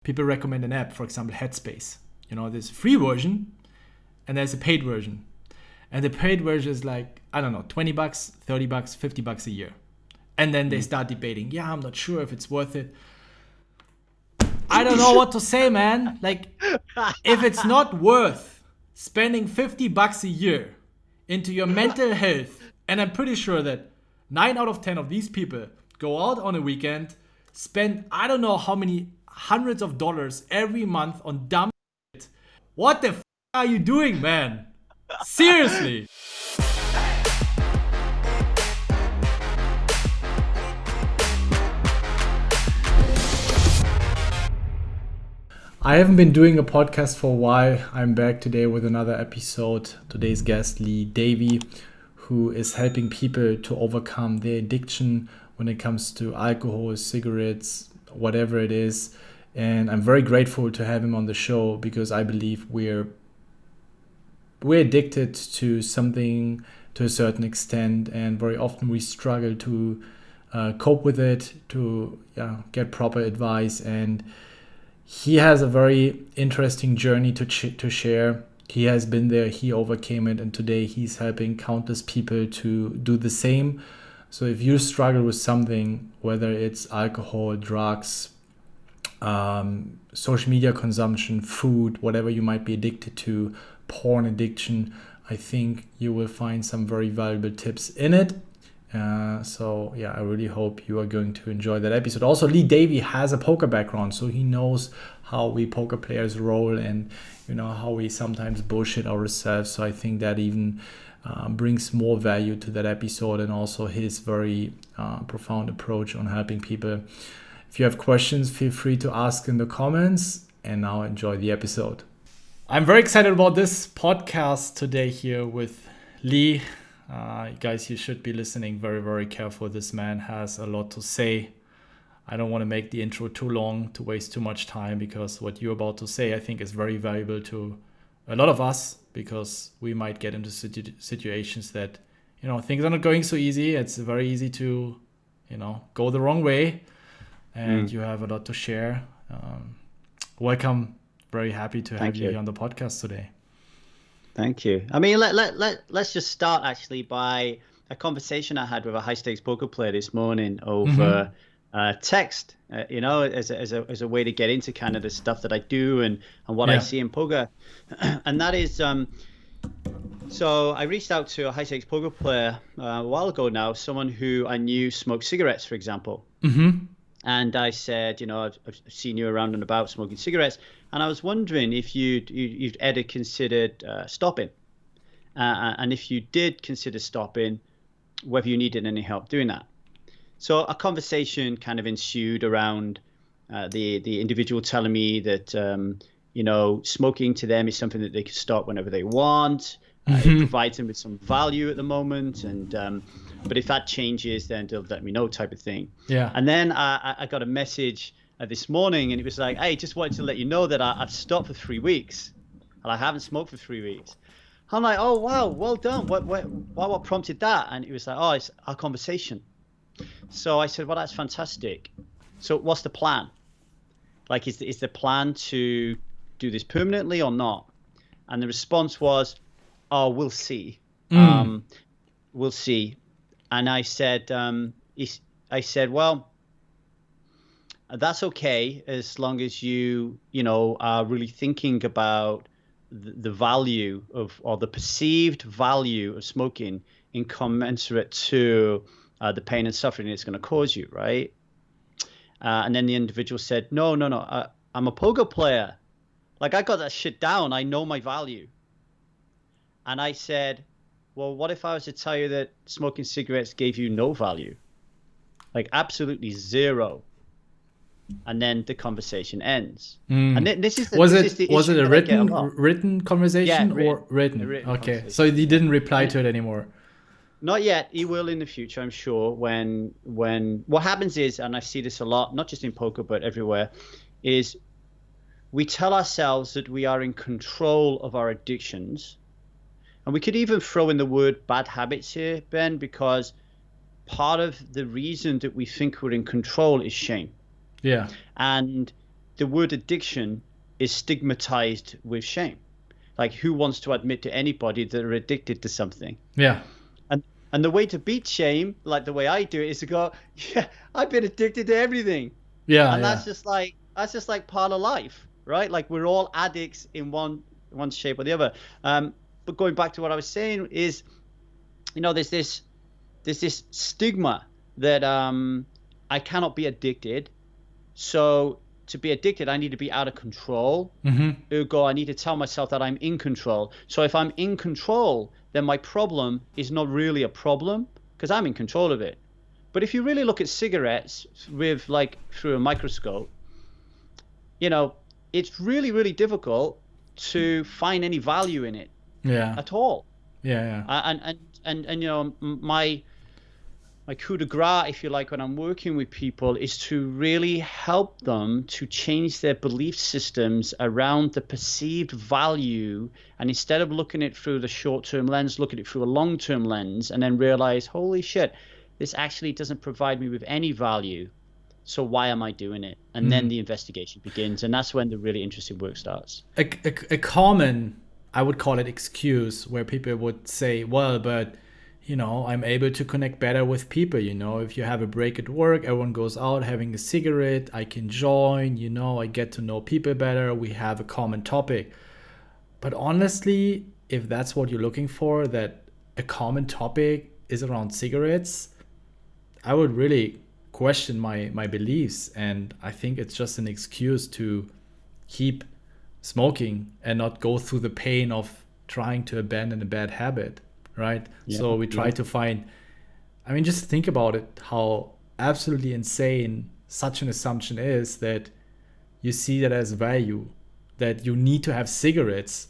people recommend an app, for example, Headspace. There's a free version and there's a paid version. And the paid version is like, I don't know, $20, $30, $50 a year. And then they start debating, I'm not sure if it's worth it. I don't know what to say, man. Like, if it's not worth spending $50 a year into your mental health, and I'm pretty sure that 9 out of 10 of these people go out on a weekend, spend I don't know how many hundreds of dollars every month on dumb shit. What the f*** are you doing, man? Seriously. I haven't been doing a podcast for a while. I'm back today with another episode. Today's guest, Lee Davy, who is helping people to overcome their addiction when it comes to alcohol, cigarettes, whatever it is. And I'm very grateful to have him on the show because I believe we're addicted to something to a certain extent, and very often we struggle to cope with it, to get proper advice. And he has a very interesting journey to share. He has been there, he overcame it, and today he's helping countless people to do the same. So if you struggle with something, whether it's alcohol, drugs, social media consumption, food, whatever you might be addicted to, porn addiction, I think you will find some very valuable tips in it. I really hope you are going to enjoy that episode. Also, Lee Davy has a poker background, so he knows how we poker players roll and how we sometimes bullshit ourselves. So I think that even brings more value to that episode, and also his very profound approach on helping people. If you have questions, feel free to ask in the comments, and now enjoy the episode. I'm very excited about this podcast today here with Lee. Guys, you should be listening very, very careful. This man has a lot to say. I don't want to make the intro too long to waste too much time, because what you're about to say, I think, is very valuable to a lot of us, because we might get into situations that, things are not going so easy. It's very easy to, go the wrong way, and you have a lot to share. Welcome. Very happy to have you on the podcast today. Thank you. I mean, let's just start actually by a conversation I had with a high stakes poker player this morning over text. As a way to get into kind of the stuff that I do and what I see in poker, and that is so I reached out to a high stakes poker player a while ago now, someone who I knew smoked cigarettes, for example. And I said, I've seen you around and about smoking cigarettes, and I was wondering if you'd ever considered stopping, and if you did consider stopping, whether you needed any help doing that. So a conversation kind of ensued around the individual telling me that smoking to them is something that they can stop whenever they want. It provides them with some value at the moment, and but if that changes, then they'll let me know, type of thing. Yeah. And then I got a message this morning, and it was like, hey, just wanted to let you know that I've stopped for 3 weeks, and I haven't smoked for 3 weeks. I'm like, oh wow, well done. What prompted that? And it was like, oh, it's our conversation. So I said, well, that's fantastic. So what's the plan? Like, is the plan to do this permanently or not? And the response was, oh, we'll see. We'll see. And I said, well, that's okay, as long as you are really thinking about the value of, or the perceived value of smoking in commensurate to the pain and suffering it's going to cause you, right? And then the individual said, no, I'm a poker player. Like, I got that shit down. I know my value. And I said, well, what if I was to tell you that smoking cigarettes gave you no value? Like, absolutely zero. And then the conversation ends. And this is was it a written conversation or written? Okay, so he didn't reply to it anymore. Not yet. He will in the future, I'm sure. When what happens is, and I see this a lot, not just in poker but everywhere, is we tell ourselves that we are in control of our addictions. And we could even throw in the word bad habits here, Ben, because part of the reason that we think we're in control is shame. Yeah. And the word addiction is stigmatized with shame. Like, who wants to admit to anybody that they're addicted to something? Yeah. And the way to beat shame, like the way I do it, is to go, yeah, I've been addicted to everything. Yeah. And Yeah. that's just like part of life, right? Like, we're all addicts in one shape or the other. But going back to what I was saying is, there's this stigma that I cannot be addicted. So to be addicted, I need to be out of control. Ergo, I need to tell myself that I'm in control. So if I'm in control, then my problem is not really a problem because I'm in control of it. But if you really look at cigarettes with through a microscope, it's really, really difficult to find any value in it at all. Yeah. And my coup de grace, if you like, when I'm working with people, is to really help them to change their belief systems around the perceived value. And instead of looking at it through the short-term lens, look at it through a long-term lens, and then realize, holy shit, this actually doesn't provide me with any value. So why am I doing it? And then the investigation begins. And that's when the really interesting work starts. A common, I would call it, excuse where people would say, well, but I'm able to connect better with people. If you have a break at work, everyone goes out having a cigarette, I can join, I get to know people better. We have a common topic. But honestly, if that's what you're looking for, that a common topic is around cigarettes, I would really question my beliefs. And I think it's just an excuse to keep smoking and not go through the pain of trying to abandon a bad habit. Right. Yeah, so we try to find, just think about it, how absolutely insane such an assumption is, that you see that as value, that you need to have cigarettes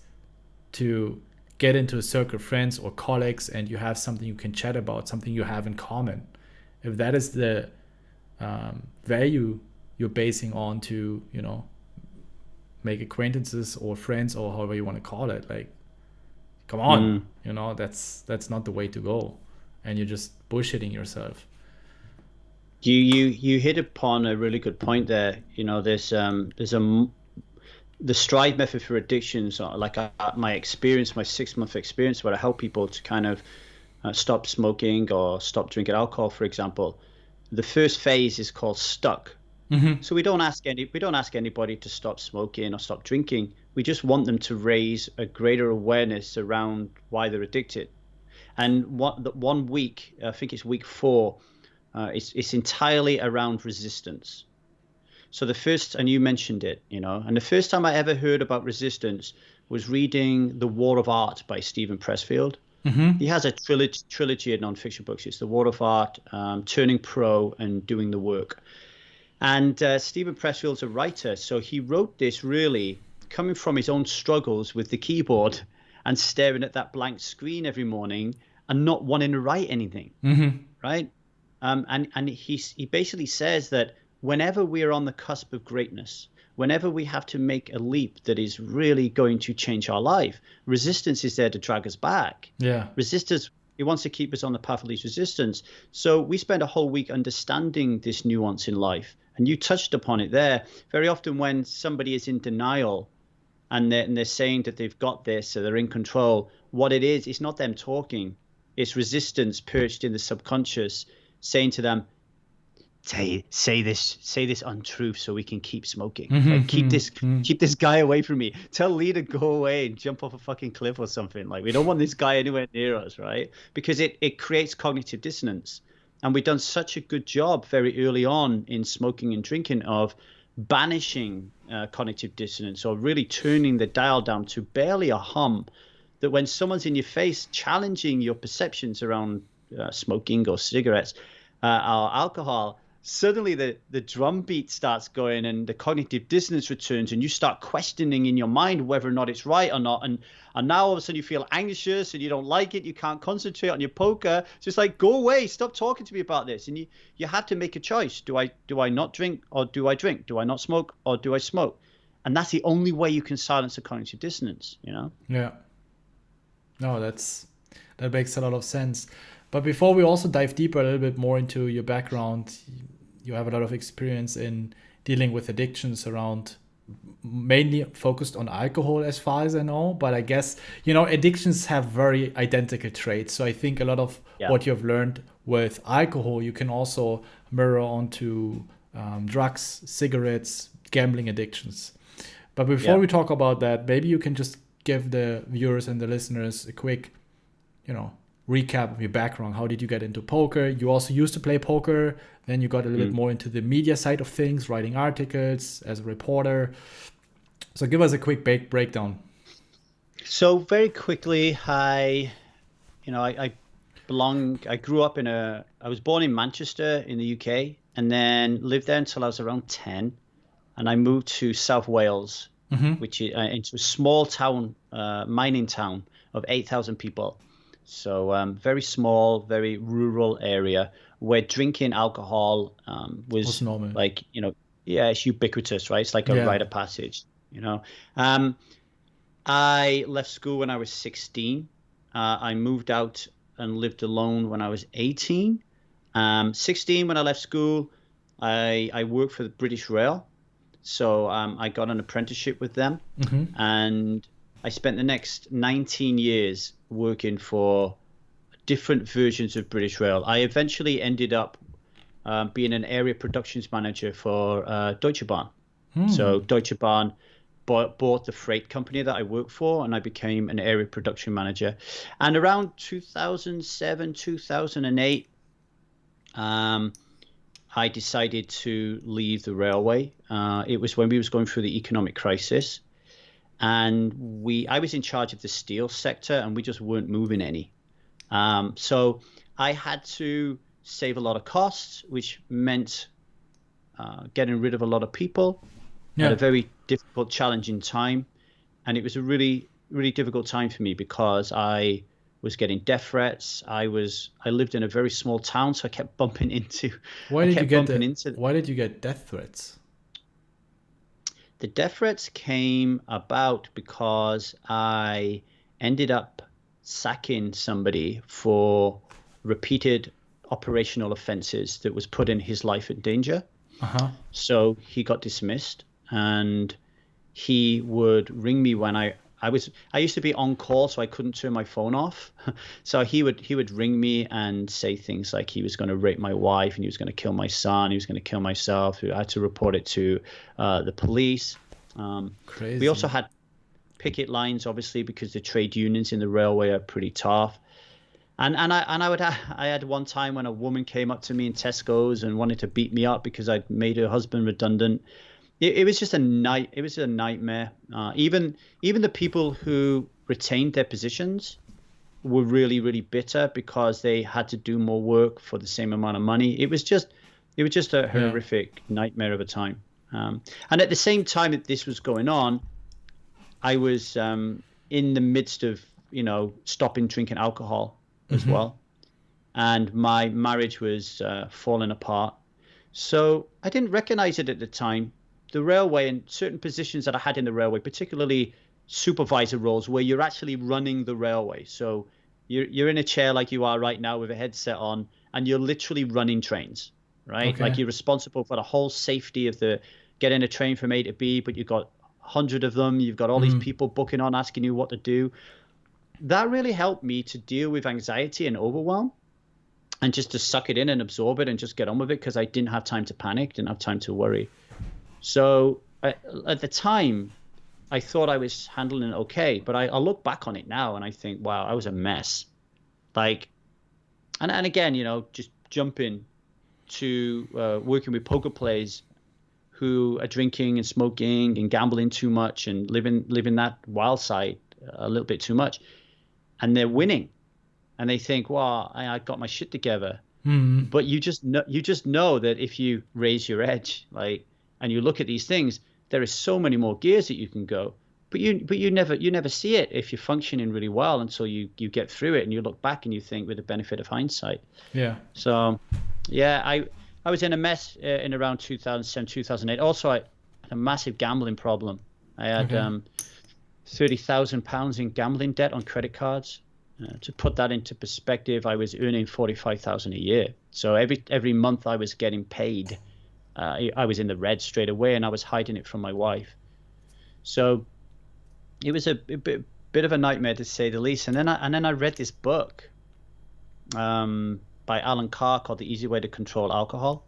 to get into a circle of friends or colleagues and you have something you can chat about, something you have in common. If that is the value you're basing on to, make acquaintances or friends or however you want to call it, come on, that's not the way to go, and you're just bullshitting yourself. You hit upon a really good point there. There's the STRIDE method for addictions, like my 6-month experience where I help people to kind of stop smoking or stop drinking alcohol, for example. The first phase is called stuck. So we don't ask anybody to stop smoking or stop drinking. We just want them to raise a greater awareness around why they're addicted. And 1 week, I think it's week 4, it's entirely around resistance. So and you mentioned it, and the first time I ever heard about resistance was reading The War of Art by Steven Pressfield. He has a trilogy of nonfiction books. It's The War of Art, Turning Pro, and Doing the Work. And Steven Pressfield's a writer, so he wrote this really coming from his own struggles with the keyboard and staring at that blank screen every morning and not wanting to write anything, right? And he basically says that whenever we are on the cusp of greatness, whenever we have to make a leap that is really going to change our life, resistance is there to drag us back. Yeah. Resistance, he wants to keep us on the path of least resistance. So we spend a whole week understanding this nuance in life. And you touched upon it there. Very often when somebody is in denial and they're saying that they've got this or they're in control, what it is, it's not them talking. It's resistance perched in the subconscious saying to them, say this untruth so we can keep smoking. Keep this guy away from me. Tell Lee to go away and jump off a fucking cliff or something. We don't want this guy anywhere near us, right? Because it creates cognitive dissonance. And we've done such a good job very early on in smoking and drinking of banishing cognitive dissonance, or really turning the dial down to barely a hum, that when someone's in your face challenging your perceptions around smoking or cigarettes or alcohol, suddenly the drum beat starts going and the cognitive dissonance returns and you start questioning in your mind whether or not it's right or not. And now all of a sudden you feel anxious and you don't like it. You can't concentrate on your poker. It's just go away. Stop talking to me about this. And you have to make a choice. Do I not drink or do I drink? Do I not smoke or do I smoke? And that's the only way you can silence the cognitive dissonance, Yeah. No, that makes a lot of sense. But before we also dive deeper a little bit more into your background, you have a lot of experience in dealing with addictions around, mainly focused on alcohol as far as I know. But I guess, addictions have very identical traits. So I think a lot of what you've learned with alcohol, you can also mirror onto drugs, cigarettes, gambling addictions. But before we talk about that, maybe you can just give the viewers and the listeners a quick, recap of your background. How did you get into poker? You also used to play poker. Then you got a little bit more into the media side of things, writing articles as a reporter. So give us a quick breakdown. So very quickly, I grew up I was born in Manchester in the UK, and then lived there until I was around 10. And I moved to South Wales, which is into a small town, mining town of 8,000 people. So very small, very rural area where drinking alcohol was normal. Like, it's ubiquitous, right? It's like a rite of passage, I left school when I was 16. I moved out and lived alone when I was 18. 16, when I left school, I worked for the British Rail. So I got an apprenticeship with them, and I spent the next 19 years working for different versions of British Rail. I eventually ended up being an area productions manager for Deutsche Bahn. So Deutsche Bahn bought the freight company that I worked for, and I became an area production manager. And around 2007, 2008, I decided to leave the railway. It was when we was going through the economic crisis, and I was in charge of the steel sector, and we just weren't moving any. So I had to save a lot of costs, which meant getting rid of a lot of people at a very difficult, challenging time. And it was a really, really difficult time for me because I was getting death threats. I lived in a very small town, so I kept bumping into. Why did you get death threats? The death threats came about because I ended up sacking somebody for repeated operational offenses that was putting his life in danger. So he got dismissed, and he would ring me when I used to be on call, so I couldn't turn my phone off. So he would ring me and say things like he was going to rape my wife, and he was going to kill my son, he was going to kill myself. I had to report it to the police. Crazy. We also had picket lines, obviously, because the trade unions in the railway are pretty tough. And I had one time when a woman came up to me in Tesco's and wanted to beat me up because I'd made her husband redundant. It was just a nightmare. Even the people who retained their positions were really, really bitter because they had to do more work for the same amount of money. It was just a horrific nightmare of a time. And at the same time that this was going on, I was in the midst of stopping drinking alcohol as well, and my marriage was falling apart. So I didn't recognize it at the time. The railway and certain positions that I had in the railway, particularly supervisor roles where you're actually running the railway. So you're in a chair like you are right now with a headset on, and you're literally running trains, right? Okay. Like you're responsible for the whole safety of getting a train from A to B, but you've got 100 of them. You've got all these people booking on, asking you what to do. That really helped me to deal with anxiety and overwhelm, and just to suck it in and absorb it and just get on with it, because I didn't have time to panic, didn't have time to worry. So at the time, I thought I was handling it okay, but I look back on it now and I think, wow, I was a mess. And again, just jumping to working with poker players who are drinking and smoking and gambling too much and living that wild side a little bit too much, and they're winning, and they think, wow, I got my shit together. But you just know that if you raise your edge, and you look at these things, there is so many more gears that you can go, but you never see it if you're functioning really well until you get through it and you look back and you think with the benefit of hindsight. So I was in a mess in around 2007, 2008. Also, I had a massive gambling problem. I had £30,000 in gambling debt on credit cards. To put that into perspective, I was earning $45,000 a year. So every month I was getting paid I was in the red straight away, and I was hiding it from my wife. So it was a bit of a nightmare, to say the least. And then I read this book by Alan Carr called The Easy Way to Control Alcohol.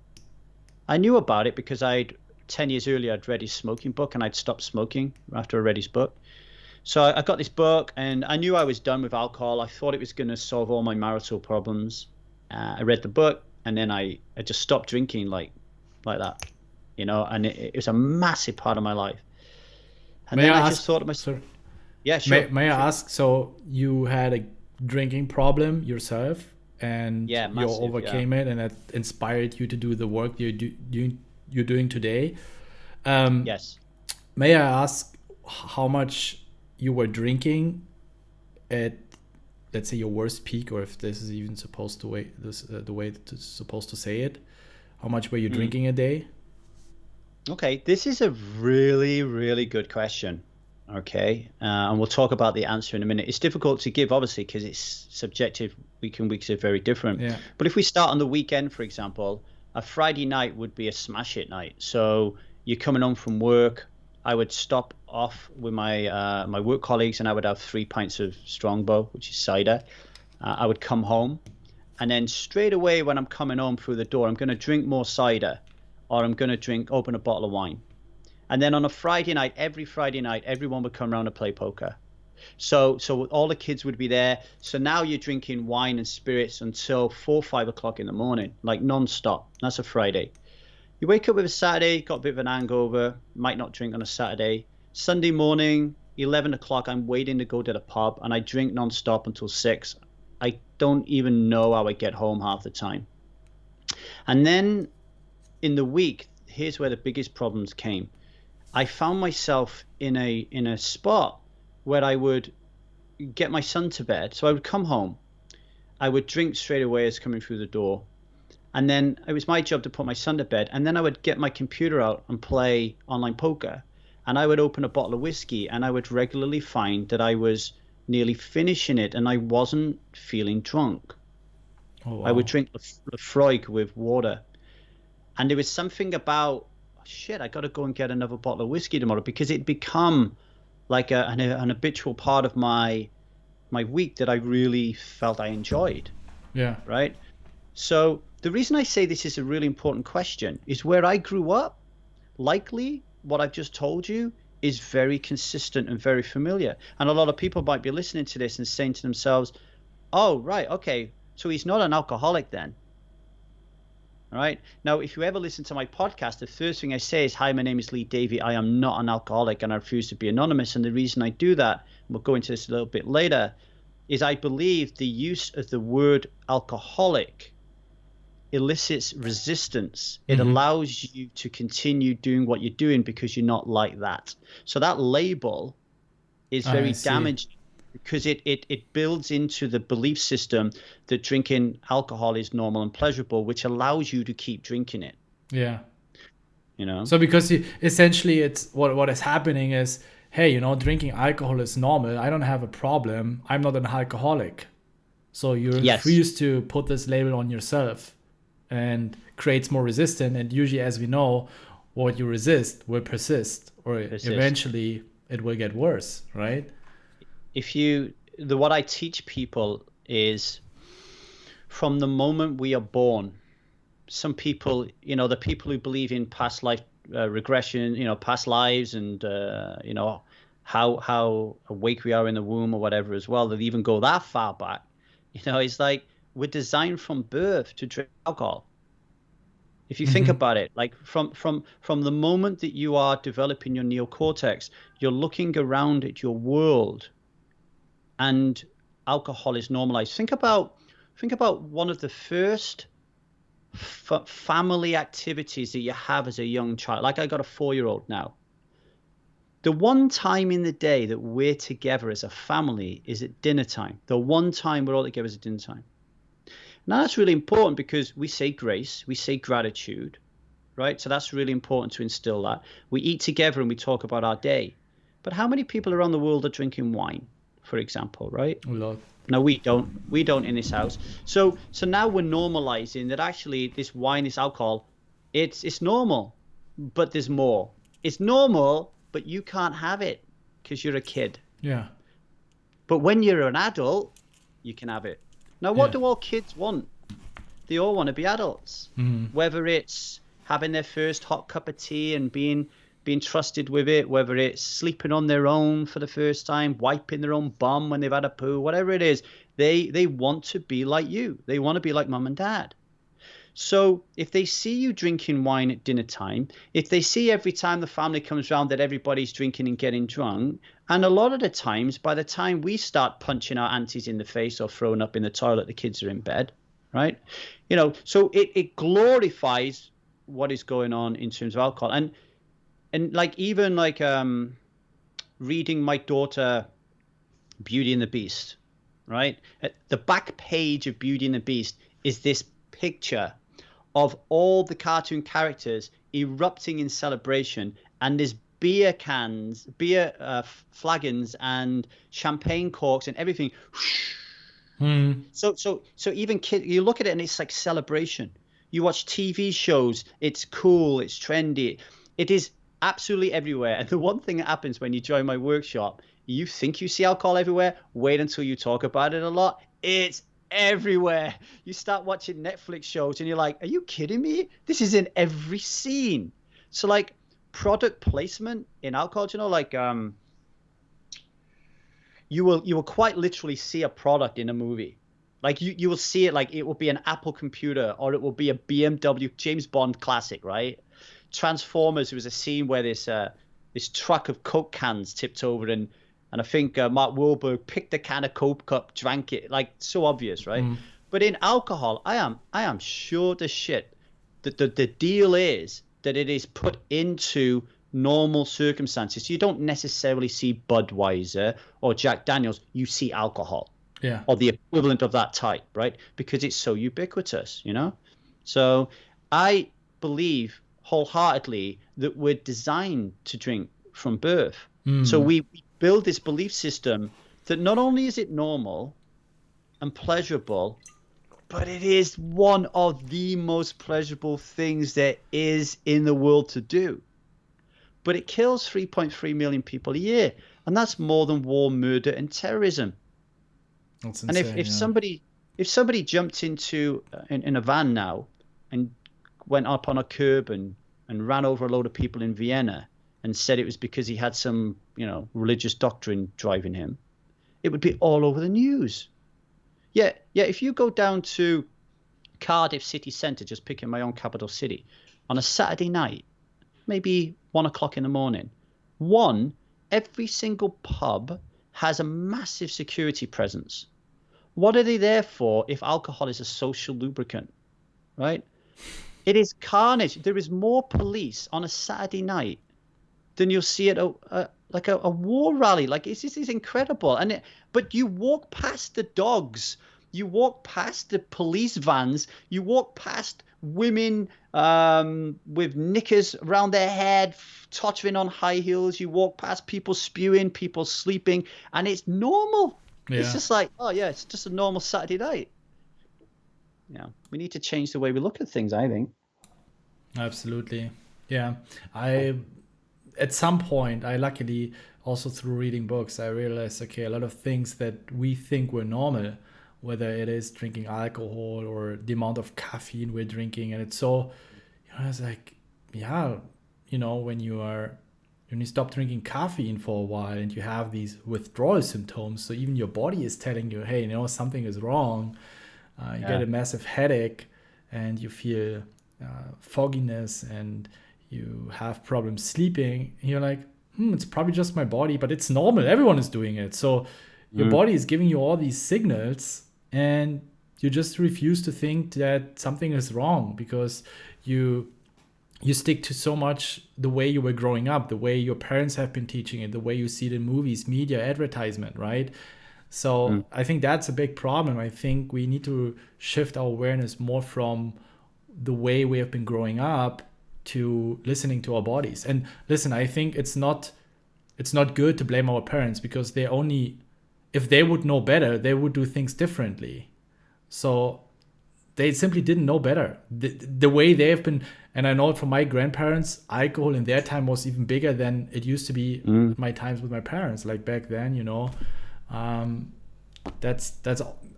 I knew about it because 10 years earlier, I'd read his smoking book, and I'd stopped smoking after I read his book. So I got this book, and I knew I was done with alcohol. I thought it was going to solve all my marital problems. I read the book, and then I just stopped drinking like that, and it was a massive part of my life. And then I just thought to myself, yeah, sure. May I ask, so you had a drinking problem yourself, and you overcame it, and that inspired you to do the work you're doing today. Yes. May I ask how much you were drinking at, let's say, your worst peak, or if this is even supposed to the way it's supposed to say it? How much were you drinking a day? Okay, this is a really, really good question. Okay, and we'll talk about the answer in a minute. It's difficult to give, obviously, because it's subjective. Weeks are very different. Yeah. But if we start on the weekend, for example, a Friday night would be a smash it night. So you're coming home from work. I would stop off with my my work colleagues, and I would have 3 pints of Strongbow, which is cider. I would come home, and then straight away when I'm coming home through the door, I'm going to drink more cider, or I'm going to open a bottle of wine. And then on a Friday night, every Friday night, everyone would come around and play poker. So all the kids would be there. So now you're drinking wine and spirits until 4, 5 o'clock in the morning, like non-stop. That's a Friday. You wake up with a Saturday, got a bit of an hangover, might not drink on a Saturday. Sunday morning, 11 o'clock, I'm waiting to go to the pub, and I drink non-stop until 6. I don't even know how I get home half the time. And then in the week, here's where the biggest problems came. I found myself in a spot where I would get my son to bed. So I would come home, I would drink straight away as coming through the door, and then it was my job to put my son to bed, and then I would get my computer out and play online poker, and I would open a bottle of whiskey, and I would regularly find that I was nearly finishing it and I wasn't feeling drunk. Oh, wow. I would drink Lefroy with water, and there was something about, shit, I got to go and get another bottle of whiskey tomorrow, because it'd become like an habitual part of my week that I really felt I enjoyed. Yeah. Right. So the reason I say this is a really important question is where I grew up, likely what I've just told you is very consistent and very familiar. And a lot of people might be listening to this and saying to themselves, oh, right, okay, so he's not an alcoholic then. All right. Now, if you ever listen to my podcast, the first thing I say is, hi, my name is Lee Davy. I am not an alcoholic, and I refuse to be anonymous. And the reason I do that, and we'll go into this a little bit later, is I believe the use of the word alcoholic elicits resistance. It allows you to continue doing what you're doing because you're not like that. So that label is very damaging, because it builds into the belief system that drinking alcohol is normal and pleasurable, which allows you to keep drinking it. Yeah. So because essentially it's what is happening is, hey, drinking alcohol is normal. I don't have a problem. I'm not an alcoholic. So you refuse to put this label on yourself, and creates more resistance. And usually, as we know, what you resist will persist, or eventually it will get worse, right? What I teach people is, from the moment we are born, some people, the people who believe in past life regression, past lives, and how awake we are in the womb or whatever as well, they'll even go that far back. It's like we're designed from birth to drink alcohol. If you think about it, like from the moment that you are developing your neocortex, you're looking around at your world, and alcohol is normalized. Think about one of the first family activities that you have as a young child. Like, I got a 4-year-old now. The one time in the day that we're together as a family is at dinner time. The one time we're all together is at dinner time. Now, that's really important because we say grace, we say gratitude, right? So that's really important to instill that. We eat together and we talk about our day. But how many people around the world are drinking wine, for example, right? A lot. No, we don't. We don't in this house. So now we're normalizing that actually this wine, this alcohol It's normal, but there's more. It's normal, but you can't have it because you're a kid. Yeah. But when you're an adult, you can have it. Now, what do all kids want? They all want to be adults. Whether it's having their first hot cup of tea and being trusted with it, whether it's sleeping on their own for the first time, wiping their own bum when they've had a poo, whatever it is, they want to be like you. They want to be like mum and dad. So if they see you drinking wine at dinner time, if they see every time the family comes round that everybody's drinking and getting drunk, and a lot of the times, by the time we start punching our aunties in the face or throwing up in the toilet, the kids are in bed, right? You know, so it glorifies what is going on in terms of alcohol. And like even like reading my daughter Beauty and the Beast, right? At the back page of Beauty and the Beast is this picture of all the cartoon characters erupting in celebration, and there's beer cans, flagons and champagne corks and everything. So even kids, you look at it and it's like celebration. You watch TV shows, it's cool, it's trendy. It is absolutely everywhere. And the one thing that happens when you join my workshop, you think you see alcohol everywhere, wait until you talk about it a lot. It's everywhere. You start watching Netflix shows and you're like, are you kidding me? This is in every scene. So like product placement in alcohol, you know, like you will quite literally see a product in a movie. Like you will see it, like it will be an Apple computer or it will be a BMW James Bond classic, right? Transformers, there was a scene where this truck of Coke cans tipped over and I think Mark Wahlberg picked a can of Coke up, drank it, like so obvious, right? But in alcohol, I am sure as shit that the deal is that it is put into normal circumstances. You don't necessarily see Budweiser or Jack Daniels. You see alcohol, or the equivalent of that type, right? Because it's so ubiquitous, you know. So I believe wholeheartedly that we're designed to drink from birth. So we build this belief system that not only is it normal and pleasurable, but it is one of the most pleasurable things there is in the world to do. But it kills 3.3 million people a year, and that's more than war, murder, and terrorism. That's insane, and if somebody jumped into in a van now and went up on a curb and ran over a load of people in Vienna and said it was because he had some, you know, religious doctrine driving him, it would be all over the news. Yeah. If you go down to Cardiff city centre, just picking my own capital city, on a Saturday night, maybe 1 o'clock in the morning, every single pub has a massive security presence. What are they there for if alcohol is a social lubricant, right? It is carnage. There is more police on a Saturday night than you'll see at a war rally. Like it's incredible. But you walk past the dogs, you walk past the police vans, you walk past women with knickers around their head, tottering on high heels. You walk past people spewing, people sleeping, and it's normal. Yeah. It's just like, oh yeah, it's just a normal Saturday night. Yeah, we need to change the way we look at things, I think. Absolutely. Yeah. At some point, I luckily also through reading books, I realized, okay, a lot of things that we think were normal, whether it is drinking alcohol or the amount of caffeine we're drinking. And it's so, you know, it's like, yeah, you know, when you stop drinking caffeine for a while and you have these withdrawal symptoms, so even your body is telling you, hey, you know, something is wrong. You get a massive headache and you feel fogginess and you have problems sleeping. And you're like, it's probably just my body, but it's normal. Everyone is doing it. So your body is giving you all these signals and you just refuse to think that something is wrong because you stick to so much the way you were growing up, the way your parents have been teaching it, the way you see it in movies, media, advertisement, right? So I think that's a big problem. I think we need to shift our awareness more from the way we have been growing up to listening to our bodies. And listen, I think it's not good to blame our parents because if they would know better, they would do things differently. So they simply didn't know better. The way they have been, and I know it from my grandparents, alcohol in their time was even bigger than it used to be my times with my parents. Like back then, that's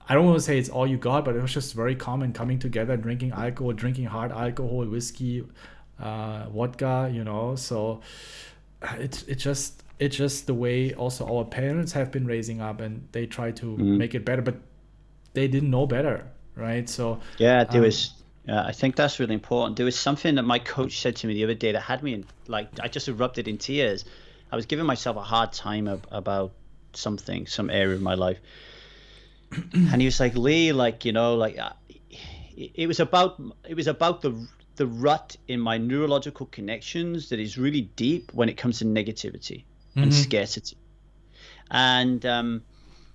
I don't want to say it's all you got, but it was just very common coming together, drinking alcohol, drinking hard alcohol, whiskey, vodka, So it's just the way also our parents have been raising up, and they try to make it better, but they didn't know better, right? So yeah, there was. I think that's really important. There was something that my coach said to me the other day that had me I just erupted in tears. I was giving myself a hard time about some area of my life. And he was like, Lee, it was about the rut in my neurological connections that is really deep when it comes to negativity and scarcity. And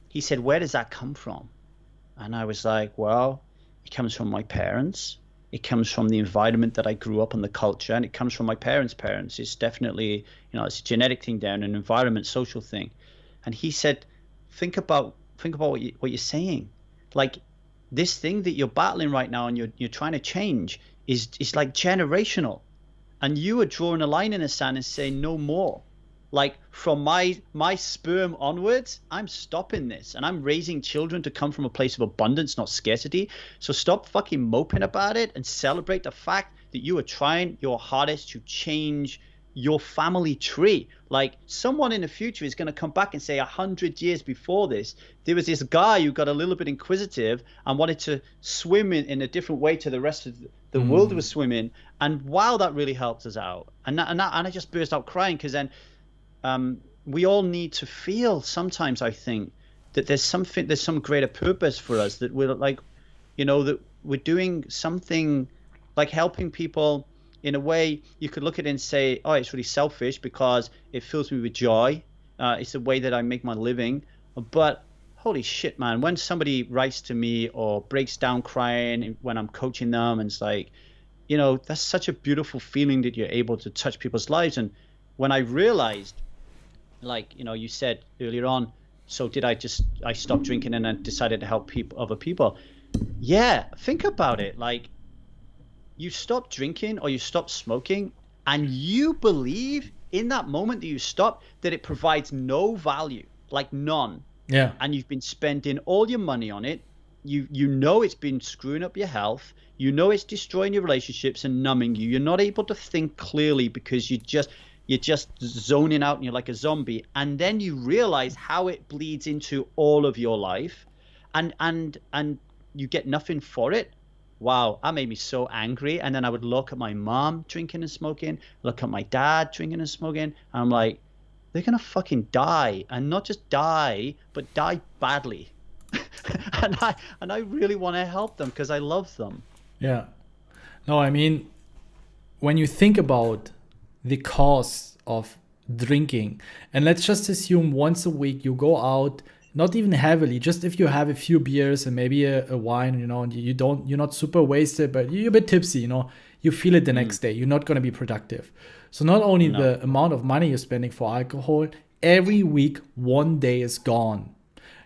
he said, where does that come from? And I was like, well, it comes from my parents. It comes from the environment that I grew up in, the culture, and it comes from my parents' parents. It's definitely, it's a genetic thing down, an environment, social thing. And he said, think about what you're saying. Like, this thing that you're battling right now and you're trying to change is like generational. And you are drawing a line in the sand and saying no more. Like, from my sperm onwards, I'm stopping this, and I'm raising children to come from a place of abundance, not scarcity. So stop fucking moping about it and celebrate the fact that you are trying your hardest to change your family tree. Like, someone in the future is going to come back and say 100 years before this, there was this guy who got a little bit inquisitive and wanted to swim in a different way to the rest of the world was swimming. And wow, that really helped us out. And I just burst out crying, because then we all need to feel sometimes, I think, that there's some greater purpose for us, that we're like, that we're doing something, like helping people. In a way, you could look at it and say, oh, it's really selfish because it fills me with joy. It's the way that I make my living. But holy shit, man, when somebody writes to me or breaks down crying when I'm coaching them, and it's like, that's such a beautiful feeling that you're able to touch people's lives. And when I realized, like, you said earlier on, so did I stopped drinking and then decided to help other people? Yeah, think about it. Like, you stop drinking or you stop smoking, and you believe in that moment that you stop that it provides no value, like none. Yeah. And you've been spending all your money on it. You know it's been screwing up your health. You know it's destroying your relationships and numbing you. You're not able to think clearly because you're just zoning out and you're like a zombie. And then you realize how it bleeds into all of your life, and you get nothing for it. Wow, that made me so angry. And then I would look at my mom drinking and smoking, look at my dad drinking and smoking, and I'm like, they're gonna fucking die, and not just die, but die badly. and I really want to help them because I love them. Yeah. No, I mean, when you think about the cost of drinking, and let's just assume once a week you go out, not even heavily, just if you have a few beers and maybe a wine, and you're not super wasted, but you're a bit tipsy, you feel it the next day. You're not going to be productive. So not only the amount of money you're spending for alcohol, every week, one day is gone.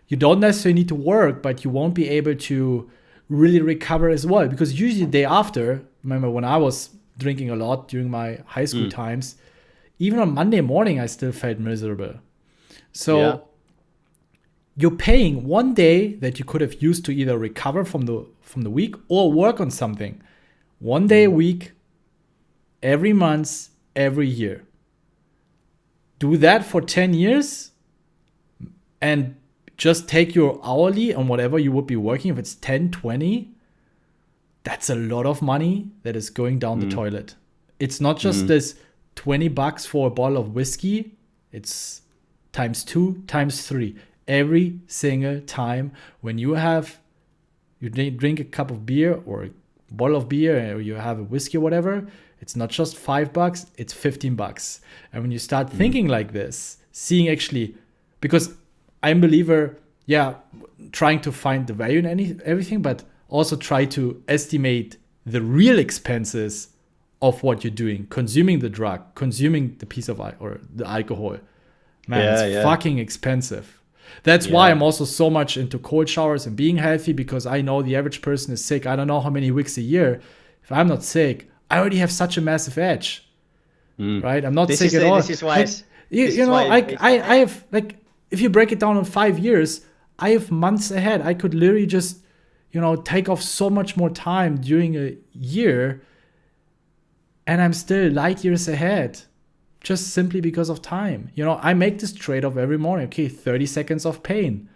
You don't necessarily need to work, but you won't be able to really recover as well. Because usually the day after, remember when I was drinking a lot during my high school times, even on Monday morning, I still felt miserable. So you're paying one day that you could have used to either recover from the week or work on something. One day a week, every month, every year. Do that for 10 years and just take your hourly on whatever you would be working. If it's 10, 20, that's a lot of money that is going down the toilet. It's not just this $20 for a bottle of whiskey. It's times 2, times 3. Every single time when you drink a cup of beer or a bottle of beer, or you have a whiskey or whatever, it's not just $5, it's $15. And when you start thinking like this, seeing actually, because I'm a believer, trying to find the value in everything, but also try to estimate the real expenses of what you're doing, consuming the drug, consuming the piece of or the alcohol. Man, it's fucking expensive. That's why I'm also so much into cold showers and being healthy, because I know the average person is sick. I don't know how many weeks a year. If I'm not sick, I already have such a massive edge, right? I'm not sick at all. This is why I have, like, if you break it down in 5 years, I have months ahead. I could literally just, take off so much more time during a year, and I'm still light years ahead, just simply because of time. I make this trade-off every morning. Okay, 30 seconds of pain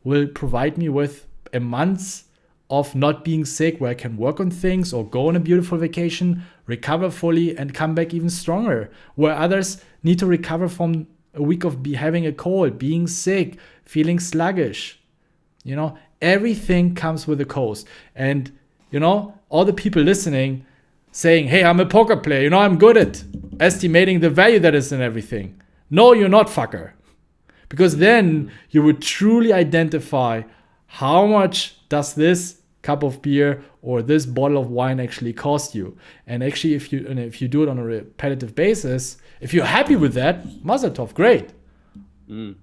will provide me with a month of not being sick, where I can work on things or go on a beautiful vacation, recover fully, and come back even stronger. Where others need to recover from a week of having a cold, being sick, feeling sluggish. Everything comes with a cost. And, all the people listening saying, hey, I'm a poker player, I'm good at estimating the value that is in everything. No, you're not, fucker. Because then you would truly identify how much does this cup of beer or this bottle of wine actually cost you. And actually, if you do it on a repetitive basis, if you're happy with that, mazel tov, great.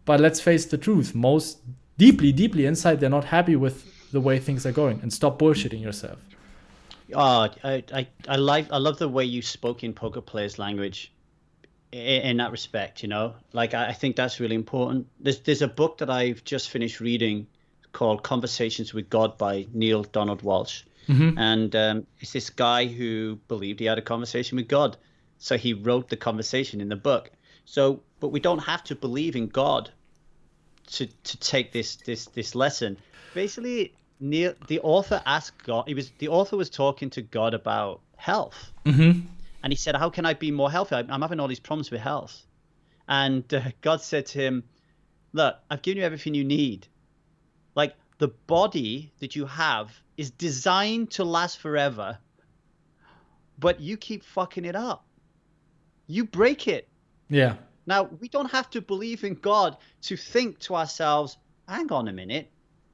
But let's face the truth, most deeply inside, they're not happy with the way things are going. And stop bullshitting yourself. Oh, I love the way you spoke in poker players' language in that respect, Like, I think that's really important. There's a book that I've just finished reading called Conversations with God by Neil Donald Walsh. And it's this guy who believed he had a conversation with God. So he wrote the conversation in the book. But we don't have to believe in God to take this lesson. Basically, the author asked God. The author was talking to God about health, and he said, "How can I be more healthy? I'm having all these problems with health." And God said to him, "Look, I've given you everything you need. Like, the body that you have is designed to last forever, but you keep fucking it up. You break it." Yeah. Now, we don't have to believe in God to think to ourselves, hang on a minute,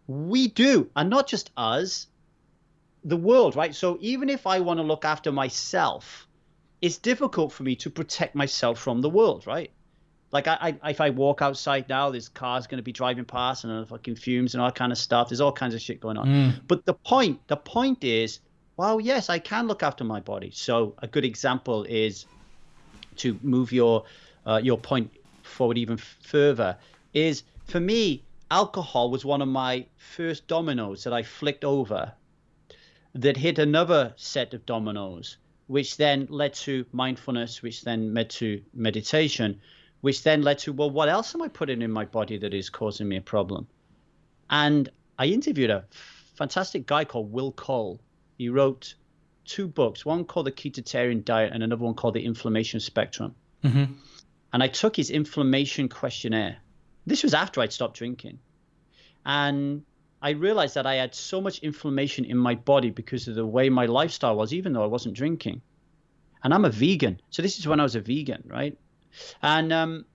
we do. And not just us, the world, right? So even if I want to look after myself, it's difficult for me to protect myself from the world, right? Like, if I walk outside now, there's cars going to be driving past and fucking fumes and all kind of stuff. There's all kinds of shit going on. But the point is, well, yes, I can look after my body. So a good example is, to move your point forward even further, is, for me, alcohol was one of my first dominoes that I flicked over that hit another set of dominoes, which then led to mindfulness, which then led to meditation, which then led to, well, what else am I putting in my body that is causing me a problem? And I interviewed a fantastic guy called Will Cole. He wrote 2 books, one called The Ketotarian Diet and another one called The Inflammation Spectrum. And I took his inflammation questionnaire. This was after I'd stopped drinking. And I realized that I had so much inflammation in my body because of the way my lifestyle was, even though I wasn't drinking. And I'm a vegan. So this is when I was a vegan, right? And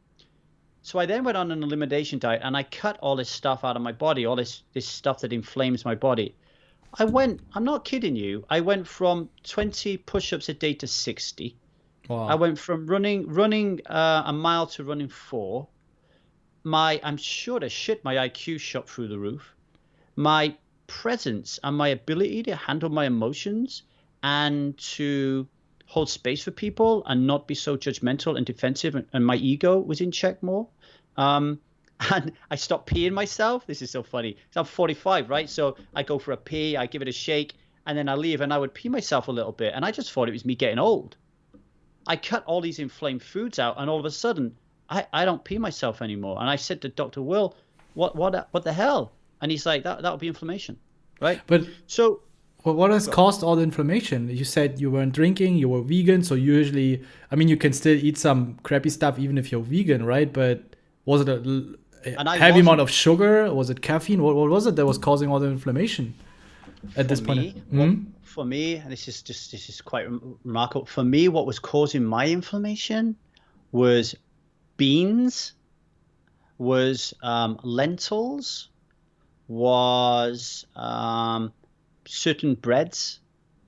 so I then went on an elimination diet, and I cut all this stuff out of my body, all this stuff that inflames my body. I'm not kidding you, I went from 20 push-ups a day to 60. Wow. I went from running a mile to running 4. I'm sure as shit, my IQ shot through the roof. My presence and my ability to handle my emotions and to hold space for people and not be so judgmental and defensive, and my ego was in check more. And I stopped peeing myself. This is so funny. So I'm 45, right? So I go for a pee, I give it a shake, and then I leave, and I would pee myself a little bit. And I just thought it was me getting old. I cut all these inflamed foods out, and all of a sudden, I don't pee myself anymore. And I said to Dr. Will, what the hell? And he's like, that would be inflammation, right? But so, well, what has caused all the inflammation? You said you weren't drinking, you were vegan, so usually, I mean, you can still eat some crappy stuff even if you're vegan, right? But was it a heavy amount of sugar? Was it caffeine? What was it that was causing all the inflammation at this point? For me, and this is quite remarkable. For me, what was causing my inflammation was beans, was lentils, was certain breads,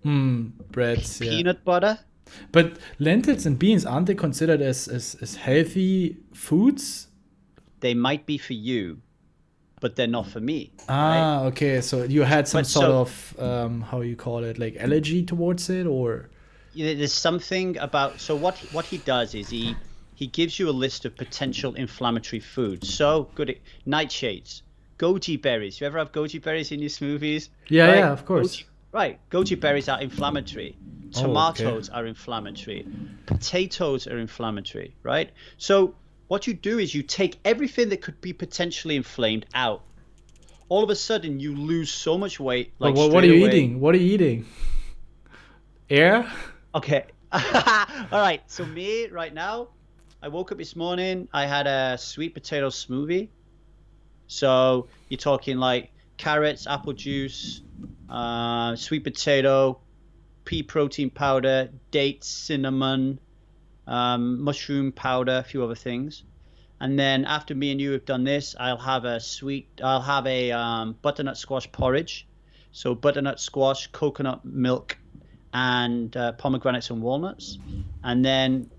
peanut butter. But lentils and beans, aren't they considered as healthy foods? They might be for you. but they're not for me. Ah, right? okay. So you had some But sort so- of how you call it, like allergy towards it, or There's something about, so what he does is he gives you a list of potential inflammatory foods. So good nightshades, goji berries. You ever have goji berries in your smoothies? yeah, Right? yeah, of course. Goji berries are inflammatory. Oh, Tomatoes okay. are inflammatory. Potatoes are inflammatory, right? So what you do is you take everything that could be potentially inflamed out. All of a sudden you lose so much weight, But like what straight are you away. eating? What are you eating? Air? Okay. All right. So me right now, I woke up this morning. I had a sweet potato smoothie. So you're talking like carrots, apple juice, sweet potato, pea protein powder, dates, cinnamon, mushroom powder, a few other things. And then after me and you have done this, I'll have a butternut squash porridge. So butternut squash, coconut milk, and pomegranates and walnuts. And then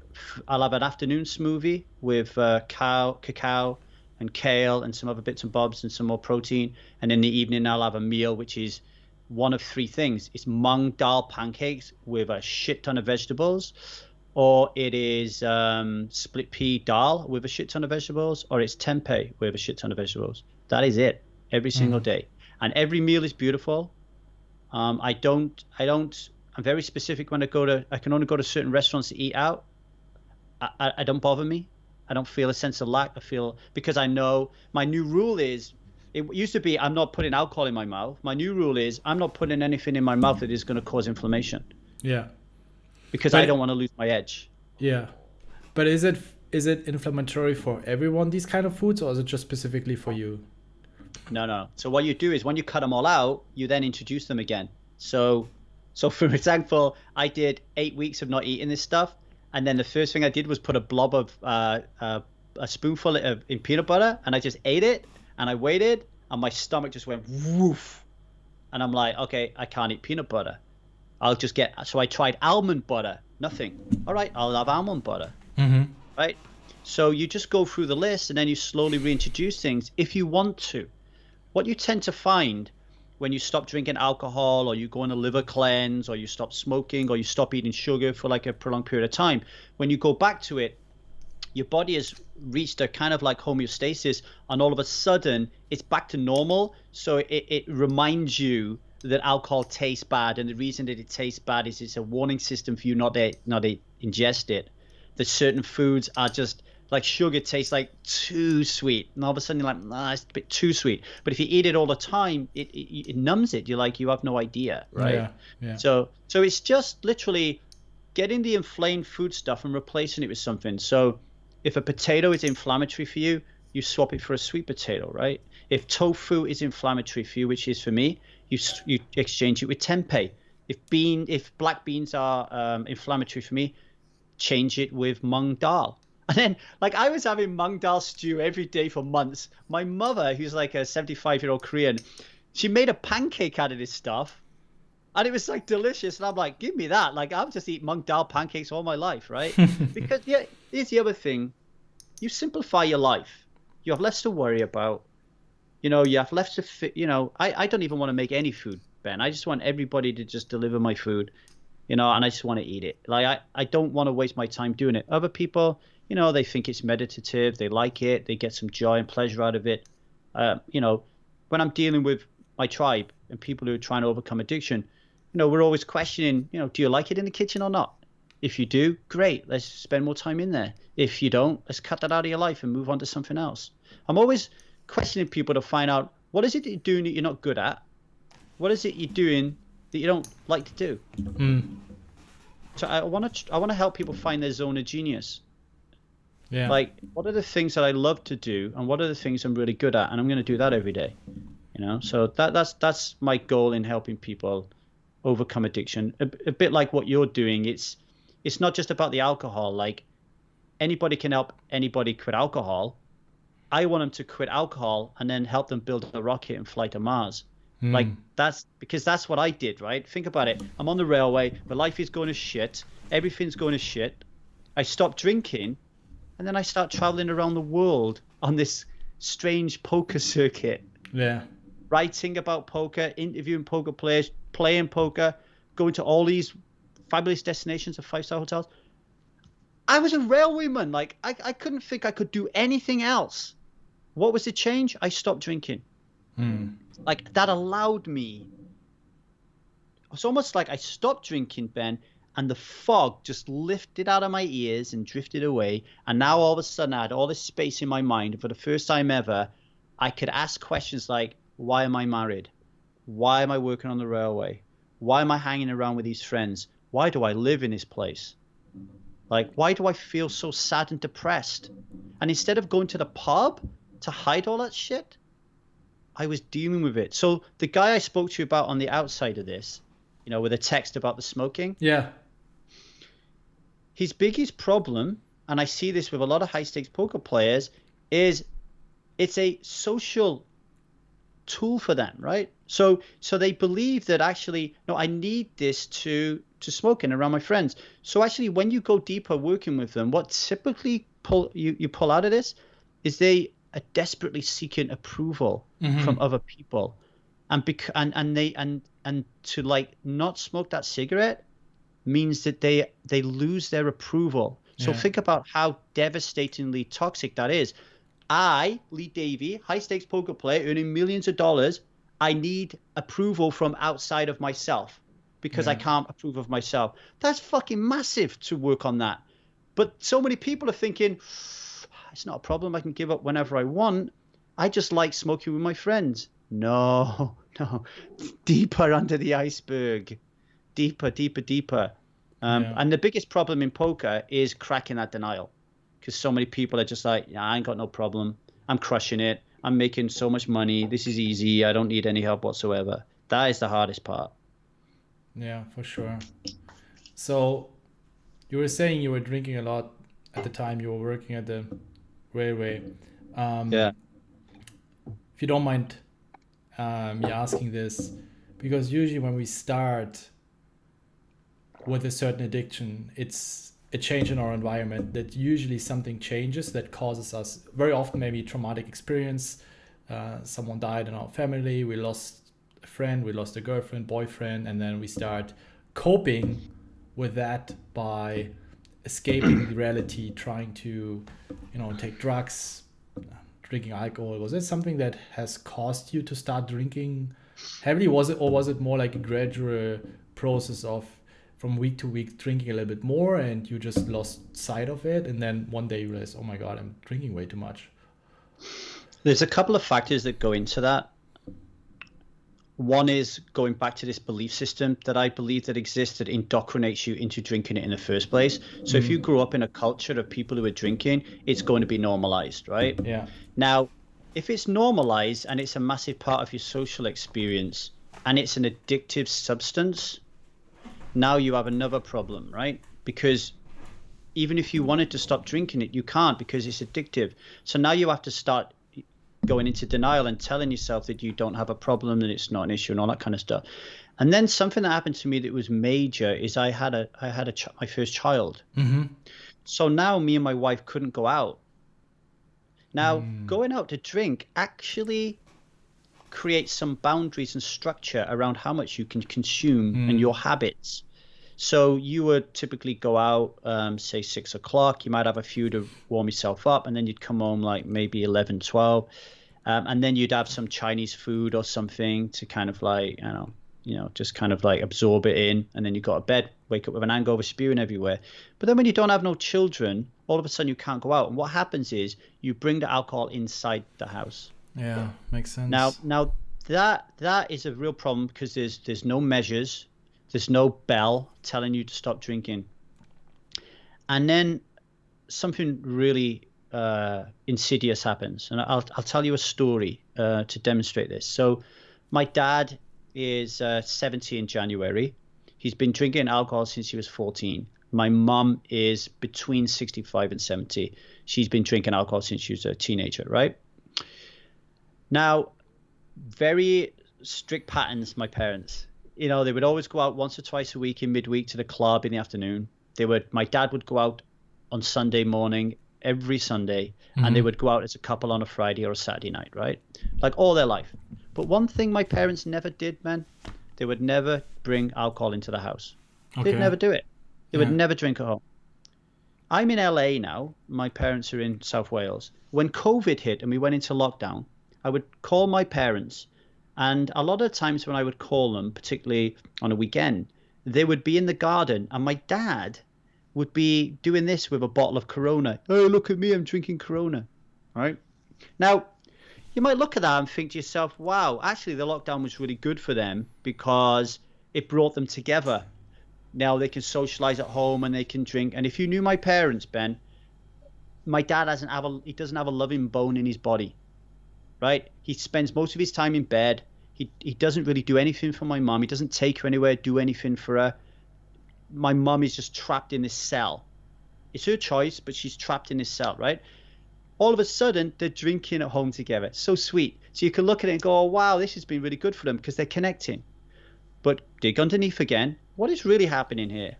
I'll have an afternoon smoothie with cacao and kale and some other bits and bobs and some more protein. And in the evening, I'll have a meal, which is one of three things. It's mung dal pancakes with a shit ton of vegetables, or it is split pea dal with a shit ton of vegetables, or it's tempeh with a shit ton of vegetables. That is it every single day. And every meal is beautiful. I'm very specific when I can only go to certain restaurants to eat out. I don't bother me. I don't feel a sense of lack. Because I know my new rule is, it used to be I'm not putting alcohol in my mouth. My new rule is I'm not putting anything in my mouth that is going to cause inflammation, Yeah. because But- I don't want to lose my edge. Yeah. But is it inflammatory for everyone, these kind of foods, or is it just specifically for you? No. So what you do is when you cut them all out, you then introduce them again. So for example, I did 8 weeks of not eating this stuff. And then the first thing I did was put a blob of a spoonful in peanut butter, and I just ate it, and I waited, and my stomach just went woof. And I'm like, okay, I can't eat peanut butter. So I tried almond butter, nothing. All right, I'll have almond butter. Mm-hmm. Right? So you just go through the list, and then you slowly reintroduce things if you want to. What you tend to find when you stop drinking alcohol, or you go on a liver cleanse, or you stop smoking, or you stop eating sugar for like a prolonged period of time, when you go back to it, your body has reached a kind of like homeostasis, and all of a sudden it's back to normal. So it reminds you that alcohol tastes bad, and the reason that it tastes bad is it's a warning system for you not to ingest it. That certain foods are just like sugar tastes like too sweet, and all of a sudden you're like, nah, it's a bit too sweet. But if you eat it all the time, it numbs it. You have no idea, right? Yeah. So it's just literally getting the inflamed food stuff and replacing it with something. So if a potato is inflammatory for you, you swap it for a sweet potato, right? If tofu is inflammatory for you, which is for me, you exchange it with tempeh. If black beans are inflammatory for me, change it with mung dal. And then, like, I was having mung dal stew every day for months. My mother, who's like a 75-year-old Korean, she made a pancake out of this stuff, and it was like delicious. And I'm like, give me that. Like, I've just eaten mung dal pancakes all my life, right? Because here's the other thing: you simplify your life. You have less to worry about. You have less to fit. I don't even want to make any food, Ben. I just want everybody to just deliver my food. And I just want to eat it. Like, I don't want to waste my time doing it. Other people, they think it's meditative. They like it. They get some joy and pleasure out of it. When I'm dealing with my tribe and people who are trying to overcome addiction, we're always questioning, do you like it in the kitchen or not? If you do, great. Let's spend more time in there. If you don't, let's cut that out of your life and move on to something else. I'm always questioning people to find out, what is it that you're doing that you're not good at? What is it you're doing that you don't like to do? So I want to help people find their zone of genius. Yeah. Like, what are the things that I love to do, and what are the things I'm really good at, and I'm going to do that every day. So that's my goal in helping people overcome addiction. A bit like what you're doing. It's not just about the alcohol. Like, anybody can help anybody quit alcohol. I want them to quit alcohol and then help them build a rocket and fly to Mars. Like, that's because that's what I did, right? Think about it. I'm on the railway. My life is going to shit. Everything's going to shit. I stop drinking, and then I start traveling around the world on this strange poker circuit. Yeah. Writing about poker, interviewing poker players, playing poker, going to all these fabulous destinations of 5-star hotels. I was a railwayman. Like, I couldn't think I could do anything else. What was the change? I stopped drinking. Like, that allowed me. It's almost like I stopped drinking, Ben, and the fog just lifted out of my ears and drifted away. And now all of a sudden I had all this space in my mind. For the first time ever, I could ask questions like, why am I married? Why am I working on the railway? Why am I hanging around with these friends? Why do I live in this place? Like, why do I feel so sad and depressed? And instead of going to the pub to hide all that shit, I was dealing with it. So the guy I spoke to you about on the outside of this, you know, with a text about the smoking. Yeah. His biggest problem, and I see this with a lot of high stakes poker players, is it's a social tool for them, right? So they believe that actually, no, I need this to smoking around my friends. So actually, when you go deeper working with them, what typically you pull out of this is they are desperately seeking approval from other people, and to like not smoke that cigarette means that they lose their approval. So think about how devastatingly toxic that is. I, Lee Davy, high stakes poker player earning millions of dollars, I need approval from outside of myself because I can't approve of myself. That's fucking massive to work on that. But so many people are thinking, it's not a problem. I can give up whenever I want. I just like smoking with my friends. No. Deeper under the iceberg. Deeper. And the biggest problem in poker is cracking that denial. Because so many people are just like, yeah, I ain't got no problem. I'm crushing it. I'm making so much money. This is easy. I don't need any help whatsoever. That is the hardest part. Yeah, for sure. So you were saying you were drinking a lot at the time you were working at the railway. Yeah. If you don't mind me asking this, because usually when we start with a certain addiction, it's a change in our environment that usually something changes that causes us very often maybe traumatic experience. Someone died in our family, we lost a friend, we lost a girlfriend, boyfriend, and then we start coping with that by escaping reality, trying to, take drugs, drinking alcohol. Was it something that has caused you to start drinking heavily? Was it more like a gradual process of from week to week drinking a little bit more and you just lost sight of it, and then one day you realize, oh my God, I'm drinking way too much? There's a couple of factors that go into that. One is going back to this belief system that I believe that exists that indoctrinates you into drinking it in the first place. So if you grew up in a culture of people who are drinking, it's going to be normalized, right? Yeah. Now, if it's normalized and it's a massive part of your social experience and it's an addictive substance, now you have another problem, right? Because even if you wanted to stop drinking it, you can't because it's addictive. So now you have to start going into denial and telling yourself that you don't have a problem, that it's not an issue and all that kind of stuff. And then something that happened to me that was major is I had my first child. So now me and my wife couldn't go out. Now going out to drink actually creates some boundaries and structure around how much you can consume and your habits. So you would typically go out, say 6 o'clock, you might have a few to warm yourself up, and then you'd come home like maybe 11, 12. And then you'd have some Chinese food or something to kind of like, just kind of like absorb it in. And then you go to bed, wake up with an hangover, spewing everywhere. But then when you don't have no children, all of a sudden you can't go out. And what happens is you bring the alcohol inside the house. Yeah, makes sense. Now that is a real problem because there's no measures. There's no bell telling you to stop drinking. And then something really insidious happens. And I'll tell you a story to demonstrate this. So my dad is 70 in January. He's been drinking alcohol since he was 14. My mum is between 65 and 70. She's been drinking alcohol since she was a teenager, right? Now, very strict patterns, my parents. They would always go out once or twice a week in midweek to the club in the afternoon. My dad would go out on Sunday morning, every Sunday, and they would go out as a couple on a Friday or a Saturday night, right? Like all their life. But one thing my parents never did, man, they would never bring alcohol into the house. Okay. They'd never do it. They Yeah. would never drink at home. I'm in LA now. My parents are in South Wales. When COVID hit and we went into lockdown, I would call my parents. And a lot of times when I would call them, particularly on a weekend, they would be in the garden and my dad would be doing this with a bottle of Corona. Oh, look at me, I'm drinking Corona. Right? Now, you might look at that and think to yourself, wow, actually the lockdown was really good for them because it brought them together. Now they can socialize at home and they can drink. And if you knew my parents, Ben, my dad doesn't have a loving bone in his body, right? He spends most of his time in bed. He doesn't really do anything for my mom. He doesn't take her anywhere, do anything for her. My mom is just trapped in this cell. It's her choice, but she's trapped in this cell, right? All of a sudden, they're drinking at home together. So sweet. So you can look at it and go, oh, wow, this has been really good for them because they're connecting. But dig underneath again. What is really happening here?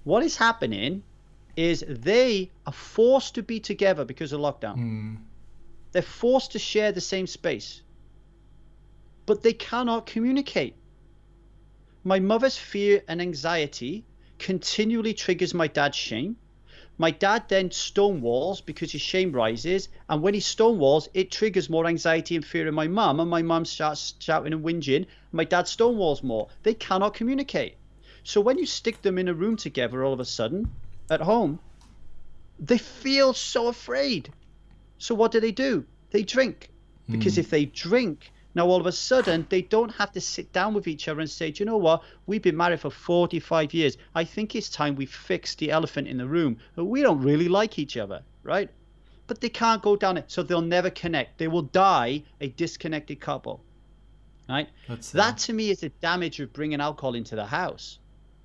What is happening is they are forced to be together because of lockdown. They're forced to share the same space. But they cannot communicate. My mother's fear and anxiety continually triggers my dad's shame. My dad then stonewalls because his shame rises. And when he stonewalls, it triggers more anxiety and fear in my mum. And my mum starts shouting and whinging. My dad stonewalls more. They cannot communicate. So when you stick them in a room together all of a sudden at home, they feel so afraid. So what do? They drink. Because if they drink, now all of a sudden they don't have to sit down with each other and say, do you know what? We've been married for 45 years. I think it's time we fix the elephant in the room. We don't really like each other, right? But they can't go down it. So they'll never connect. They will die a disconnected couple, right? That to me is the damage of bringing alcohol into the house.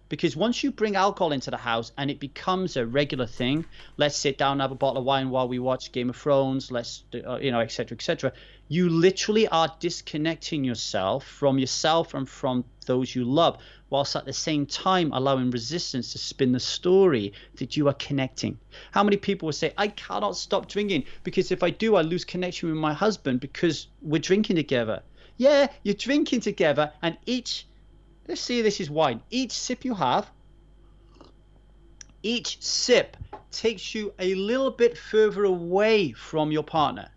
Because once you bring alcohol into the house and it becomes a regular thing, let's sit down and have a bottle of wine while we watch Game of Thrones, let's, et cetera, you literally are disconnecting yourself and from those you love, whilst at the same time allowing resistance to spin the story that you are connecting. How many people will say, I cannot stop drinking because if I do, I lose connection with my husband because we're drinking together. Yeah, you're drinking together and let's see, this is wine. Each sip you have, each sip takes you a little bit further away from your partner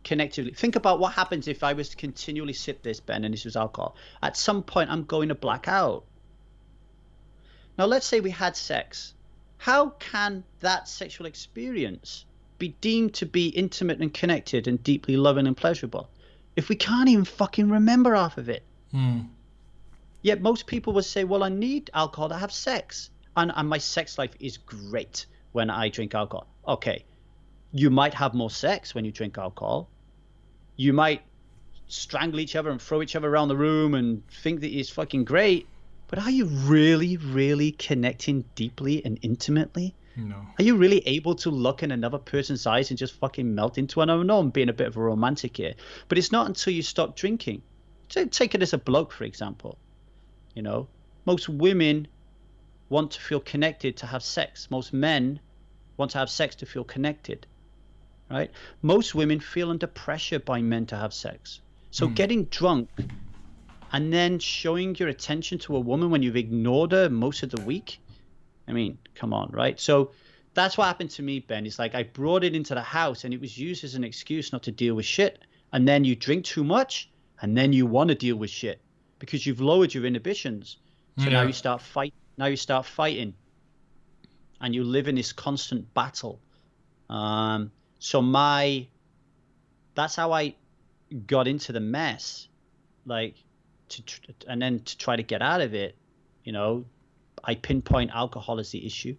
connectively. Think about what happens if I was to continually sip this, Ben, and this was alcohol. At some point, I'm going to black out. Now, let's say we had sex. How can that sexual experience be deemed to be intimate and connected and deeply loving and pleasurable if we can't even fucking remember half of it? Yet most people will say, well, I need alcohol to have sex. And my sex life is great when I drink alcohol. Okay, you might have more sex when you drink alcohol. You might strangle each other and throw each other around the room and think that it's fucking great. But are you really, really connecting deeply and intimately? No. Are you really able to look in another person's eyes and just fucking melt into one? I know I'm being a bit of a romantic here, but it's not until you stop drinking. Take it as a bloke, for example. Most women want to feel connected to have sex. Most men want to have sex to feel connected, right? Most women feel under pressure by men to have sex. So getting drunk and then showing your attention to a woman when you've ignored her most of the week, I mean, come on, right? So that's what happened to me, Ben. It's like I brought it into the house and it was used as an excuse not to deal with shit. And then you drink too much and then you want to deal with shit because you've lowered your inhibitions. So now you start fighting and you live in this constant battle. That's how I got into the mess, and then to try to get out of it, I pinpoint alcohol as the issue.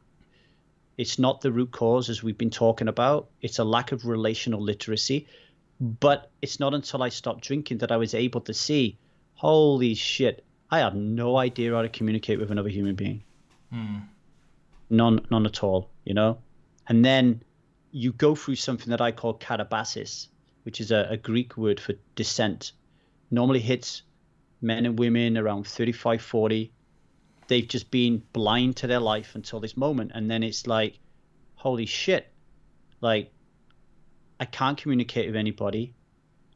It's not the root cause, as we've been talking about. It's a lack of relational literacy. But it's not until I stopped drinking that I was able to see, holy shit, I have no idea how to communicate with another human being. None at all, And then you go through something that I call katabasis, which is a Greek word for descent. Normally hits men and women around 35, 40. They've just been blind to their life until this moment. And then it's like, holy shit, I can't communicate with anybody.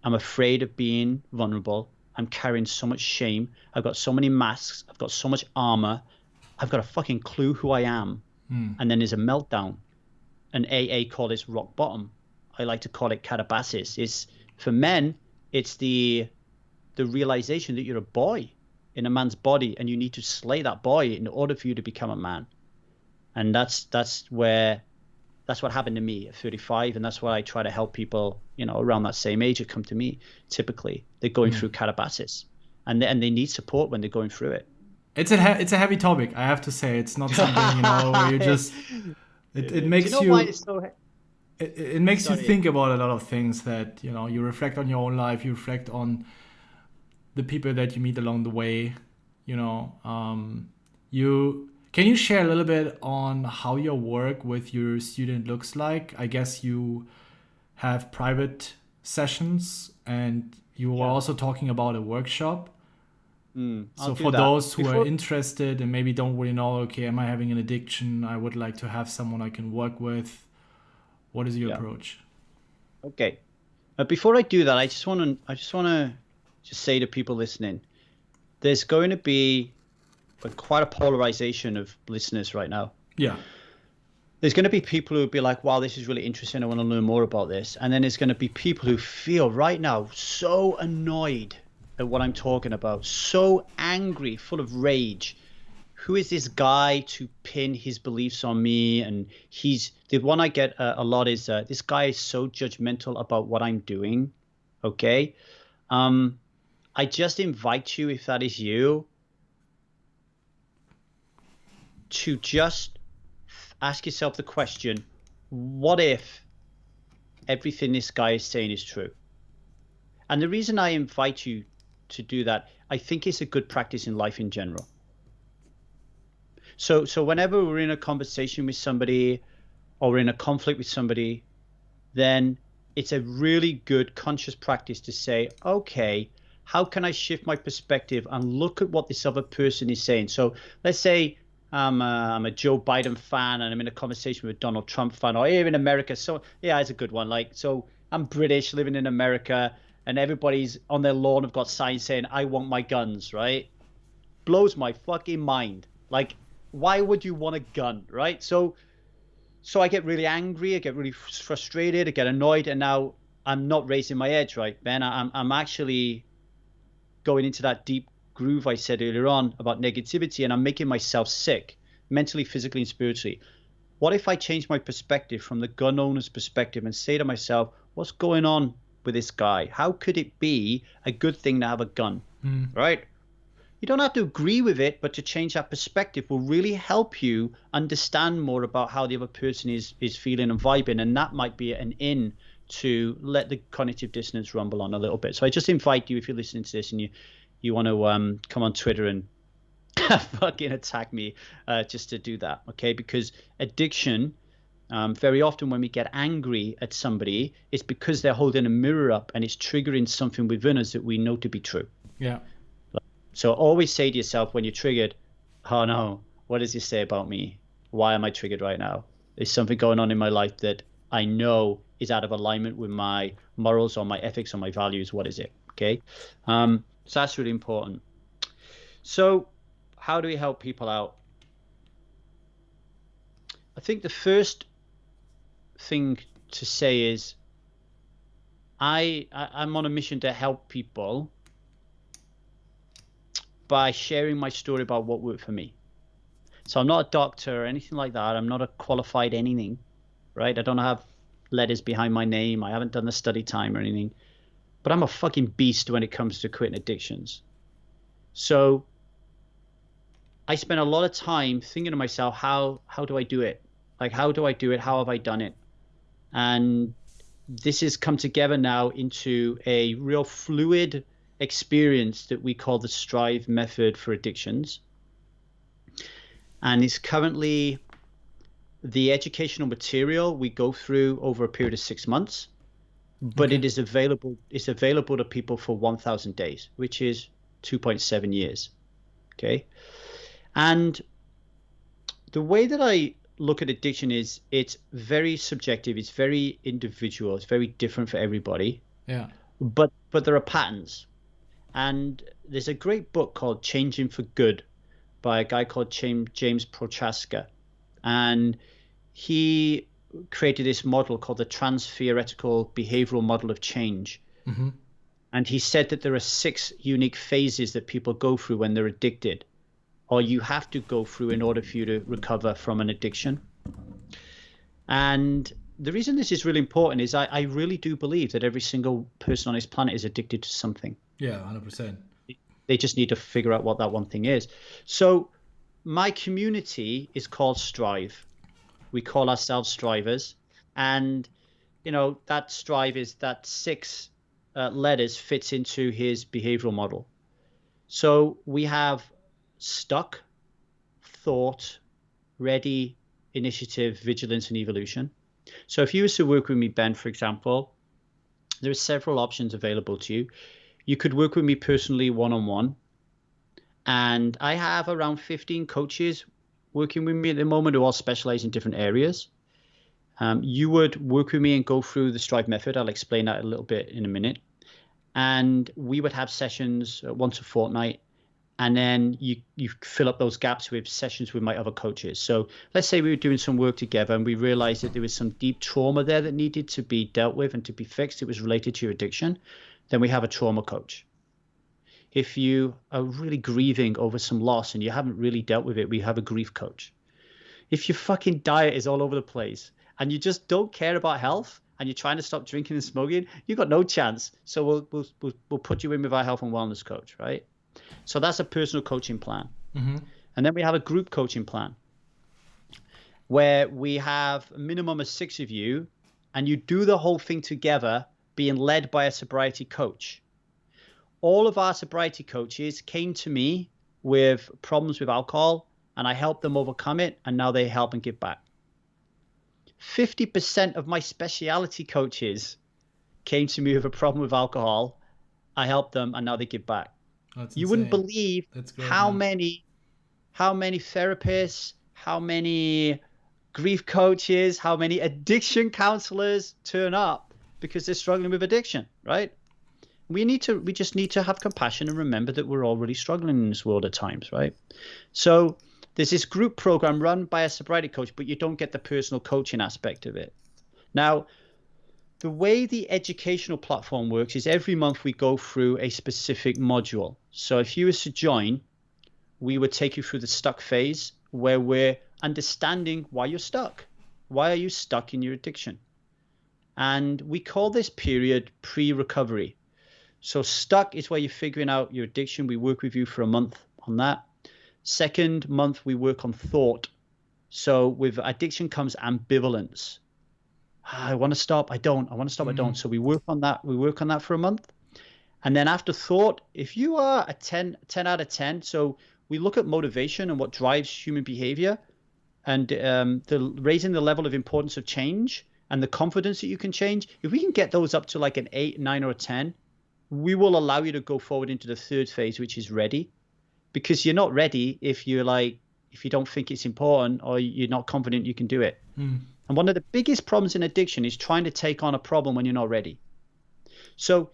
I'm afraid of being vulnerable. I'm carrying so much shame. I've got so many masks. I've got so much armor. I've got a fucking clue who I am. And then there's a meltdown. And AA call this rock bottom. I like to call it catabasis. It's, for men, it's the realization that you're a boy in a man's body, and you need to slay that boy in order for you to become a man. And that's what happened to me at 35, and that's why I try to help people, around that same age that come to me. Typically, they're going through catabasis, and they need support when they're going through it. It's a heavy topic, I have to say. It's not something where you just it makes you. Why it's so it makes you think about a lot of things that you reflect on your own life, you reflect on the people that you meet along the way. Can you share a little bit on how your work with your student looks like? I guess you have private sessions, and you were also talking about a workshop. So for those who are interested and maybe don't really know, okay, am I having an addiction? I would like to have someone I can work with. What is your approach? Okay. Before I do that, I just want to say to people listening, there's going to be quite a polarization of listeners right now. Yeah. There's going to be people who will be like, wow, this is really interesting. I want to learn more about this. And then there's going to be people who feel right now so annoyed at what I'm talking about, so angry, full of rage. Who is this guy to pin his beliefs on me? And the one I get a lot is, this guy is so judgmental about what I'm doing. Okay. I just invite you, if that is you, to just ask yourself the question, what if everything this guy is saying is true? And the reason I invite you to do that, I think it's a good practice in life in general. So whenever we're in a conversation with somebody or we're in a conflict with somebody, then it's a really good conscious practice to say, okay, how can I shift my perspective and look at what this other person is saying? So let's say I'm a Joe Biden fan and I'm in a conversation with a Donald Trump fan, or here in America. So yeah, it's a good one. So I'm British living in America, and everybody's on their lawn have got signs saying, I want my guns, right? Blows my fucking mind. Why would you want a gun, right? So I get really angry, I get really frustrated, I get annoyed, and now I'm not raising my edge, right, Ben? I'm actually going into that deep groove I said earlier on about negativity, and I'm making myself sick, mentally, physically, and spiritually. What if I change my perspective from the gun owner's perspective and say to myself, what's going on with this guy? How could it be a good thing to have a gun, right? You don't have to agree with it, but to change that perspective will really help you understand more about how the other person is feeling and vibing, and that might be an in to let the cognitive dissonance rumble on a little bit. So I just invite you, if you're listening to this and you want to come on Twitter and fucking attack me just to do that, okay? Because addiction, very often when we get angry at somebody, it's because they're holding a mirror up and it's triggering something within us that we know to be true. Yeah. So always say to yourself when you're triggered, oh no, what does this say about me? Why am I triggered right now? There's something going on in my life that I know is out of alignment with my morals or my ethics or my values. What is it? Okay. So that's really important. So how do we help people out? I think the first thing to say is I'm on a mission to help people by sharing my story about what worked for me. So I'm not a doctor or anything like that. I'm not a qualified anything, right? I don't have letters behind my name. I haven't done the study time or anything, but I'm a fucking beast when it comes to quitting addictions. So I spent a lot of time thinking to myself, how do I do it? How do I do it? How have I done it? And this has come together now into a real fluid experience that we call the Strive method for addictions, and it's currently the educational material we go through over a period of 6 months, but it is available. It's available to people for 1,000 days, which is 2.7 years. Okay, and the way that I look at addiction is it's very subjective. It's very individual. It's very different for everybody. Yeah. but there are patterns. And there's a great book called Changing for Good by a guy called James Prochaska. And he created this model called the trans-theoretical behavioral model of change. Mm-hmm. And he said that there are 6 unique phases that people go through when they're addicted, or you have to go through in order for you to recover from an addiction. And the reason this is really important is I really do believe that every single person on this planet is addicted to something. Yeah, 100%. They just need to figure out what that one thing is. So my community is called Strive. We call ourselves Strivers. And, you know, that Strive is that 6 letters fits into his behavioral model. So we have stuck, thought, ready, initiative, vigilance, and evolution. So if you were to work with me, Ben, for example, there are several options available to you. You could work with me personally one-on-one. And I have around 15 coaches working with me at the moment who all specialize in different areas. You would work with me and go through the Strive method. I'll explain that a little bit in a minute. And we would have sessions once a fortnight. And then you fill up those gaps with sessions with my other coaches. So let's say we were doing some work together and we realized that there was some deep trauma there that needed to be dealt with and to be fixed. It was related to your addiction. Then we have a trauma coach. If you are really grieving over some loss and you haven't really dealt with it, we have a grief coach. If your fucking diet is all over the place and you just don't care about health and you're trying to stop drinking and smoking, you've got no chance. So we'll put you in with our health and wellness coach, right? So that's a personal coaching plan. Mm-hmm. And then we have a group coaching plan where we have a minimum of 6 of you and you do the whole thing together, being led by a sobriety coach. All of our sobriety coaches came to me with problems with alcohol and I helped them overcome it, and now they help and give back. 50% of my specialty coaches came to me with a problem with alcohol. I helped them and now they give back. That's you insane. wouldn't believe great, how man. many therapists, how many grief coaches, how many addiction counselors turn up because they're struggling with addiction, right? We just need to have compassion and remember that we're all really struggling in this world at times, right? So there's this group program run by a sobriety coach, but you don't get the personal coaching aspect of it. Now, the way the educational platform works is every month we go through a specific module. So if you were to join, we would take you through the stuck phase where we're understanding why you're stuck. Why are you stuck in your addiction? And we call this period pre-recovery. So stuck is where you're figuring out your addiction. We work with you for a month on that. Second month, we work on thought. So with addiction comes ambivalence. I want to stop, I don't. I want to stop, I don't. So we work on that. We work on that for a month. And then after thought, if you are a 10 out of 10, so we look at motivation and what drives human behavior and raising the level of importance of change and the confidence that you can change. If we can get those up to like an 8, 9, or a 10, we will allow you to go forward into the third phase, which is ready. Because you're not ready if you don't think it's important or you're not confident you can do it. And one of the biggest problems in addiction is trying to take on a problem when you're not ready. So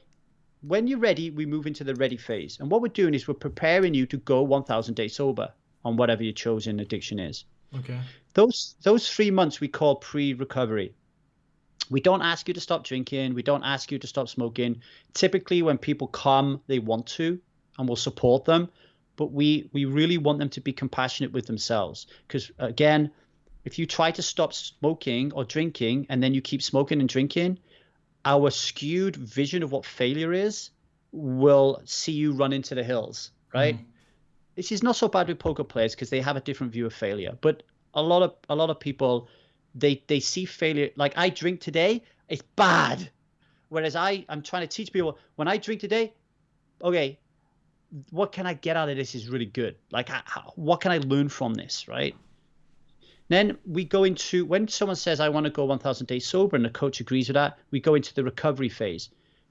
when you're ready, we move into the ready phase. And what we're doing is we're preparing you to go 1,000 days sober on whatever your chosen addiction is. Okay. Those 3 months we call pre-recovery. We don't ask you to stop drinking. We don't ask you to stop smoking. Typically when people come, they want to, and we'll support them. But we really want them to be compassionate with themselves. Because again, if you try to stop smoking or drinking and then you keep smoking and drinking, our skewed vision of what failure is will see you run into the hills, right? This is not so bad with poker players because they have a different view of failure. But a lot of people, they see failure like I drink today, it's bad. Whereas I'm trying to teach people when I drink today, okay, what can I get out of this is really good. Like, what can I learn from this, right? Then we go into, when someone says, I want to go 1,000 days sober, and the coach agrees with that, we go into the recovery phase.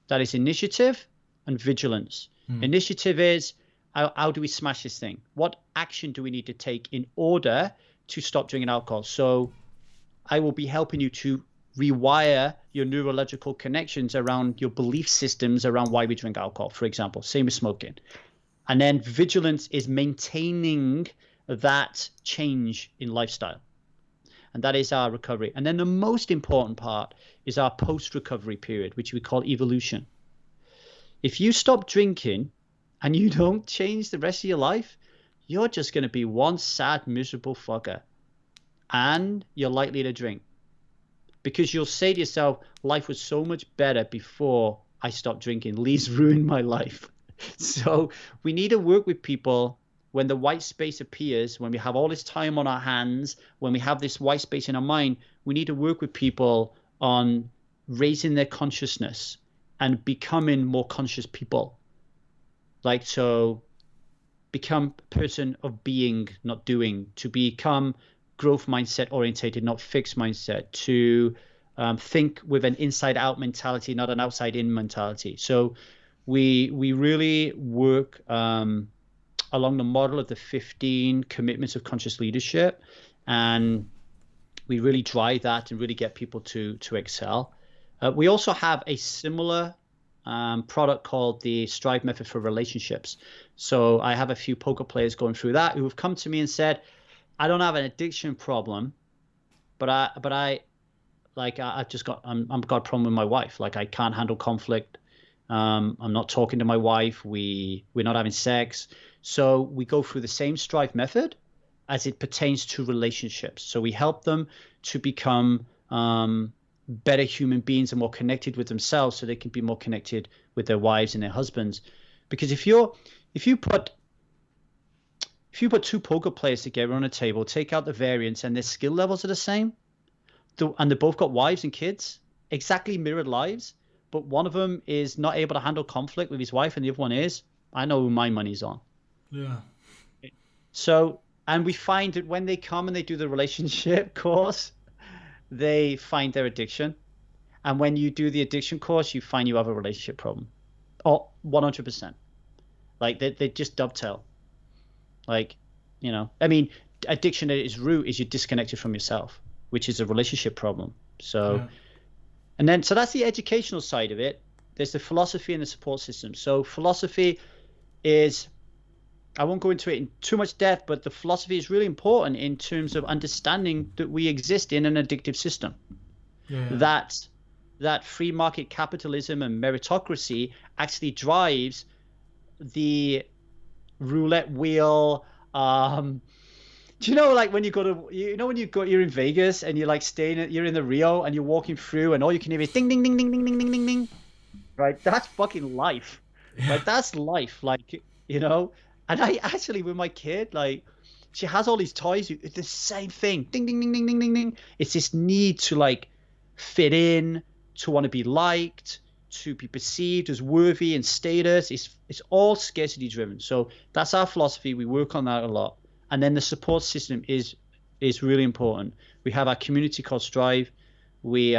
That is initiative and vigilance. Initiative is, how do we smash this thing? What action do we need to take in order to stop drinking alcohol? So I will be helping you to rewire your neurological connections around your belief systems around why we drink alcohol, for example. Same with smoking. And then vigilance is maintaining that change in lifestyle. And that is our recovery. And then the most important part is our post-recovery period, which we call evolution. If you stop drinking and you don't change the rest of your life, you're just going to be one sad, miserable fucker. And you're likely to drink. Because you'll say to yourself, life was so much better before I stopped drinking. Lee's ruined my life. So we need to work with people when the white space appears, when we have all this time on our hands, when we have this white space in our mind. We need to work with people on raising their consciousness and becoming more conscious people. Like, so become a person of being, not doing, to become growth mindset orientated, not fixed mindset, to think with an inside out mentality, not an outside in mentality. So we really work along the model of the 15 commitments of conscious leadership, and we really drive that and really get people to excel. We also have a similar product called the Strive method for relationships. So I have a few poker players going through that who have come to me and said, I don't have an addiction problem, but I've got a problem with my wife. Like, I can't handle conflict. I'm not talking to my wife. We're not having sex. So we go through the same Strive method as it pertains to relationships. So we help them to become better human beings and more connected with themselves, so they can be more connected with their wives and their husbands. Because if you put two poker players together on a table, take out the variance, and their skill levels are the same, and they both got wives and kids, exactly mirrored lives, but one of them is not able to handle conflict with his wife and the other one is, I know who my money's on. Yeah. So, and we find that when they come and they do the relationship course, they find their addiction. And when you do the addiction course, you find you have a relationship problem. Oh, 100%. Like, they just dovetail. Like, I mean, addiction at its root is you're disconnected from yourself, which is a relationship problem. So, yeah. And then, so that's the educational side of it. There's the philosophy and the support system. So philosophy is, I won't go into it in too much depth, but the philosophy is really important in terms of understanding that we exist in an addictive system. Yeah. That free market capitalism and meritocracy actually drives the roulette wheel. Do you know, like, when you go to, you're in Vegas and you're like you're in the Rio and you're walking through and all you can hear is ding, ding, ding, ding, ding, ding, ding, ding, ding. Right? That's fucking life. Yeah. Like, that's life. Like, and I actually, with my kid, like, she has all these toys. It's the same thing. Ding, ding, ding, ding, ding, ding, ding. It's this need to, like, fit in, to want to be liked, to be perceived as worthy and status. It's all scarcity driven. So that's our philosophy. We work on that a lot. And then the support system is really important. We have our community called Strive. We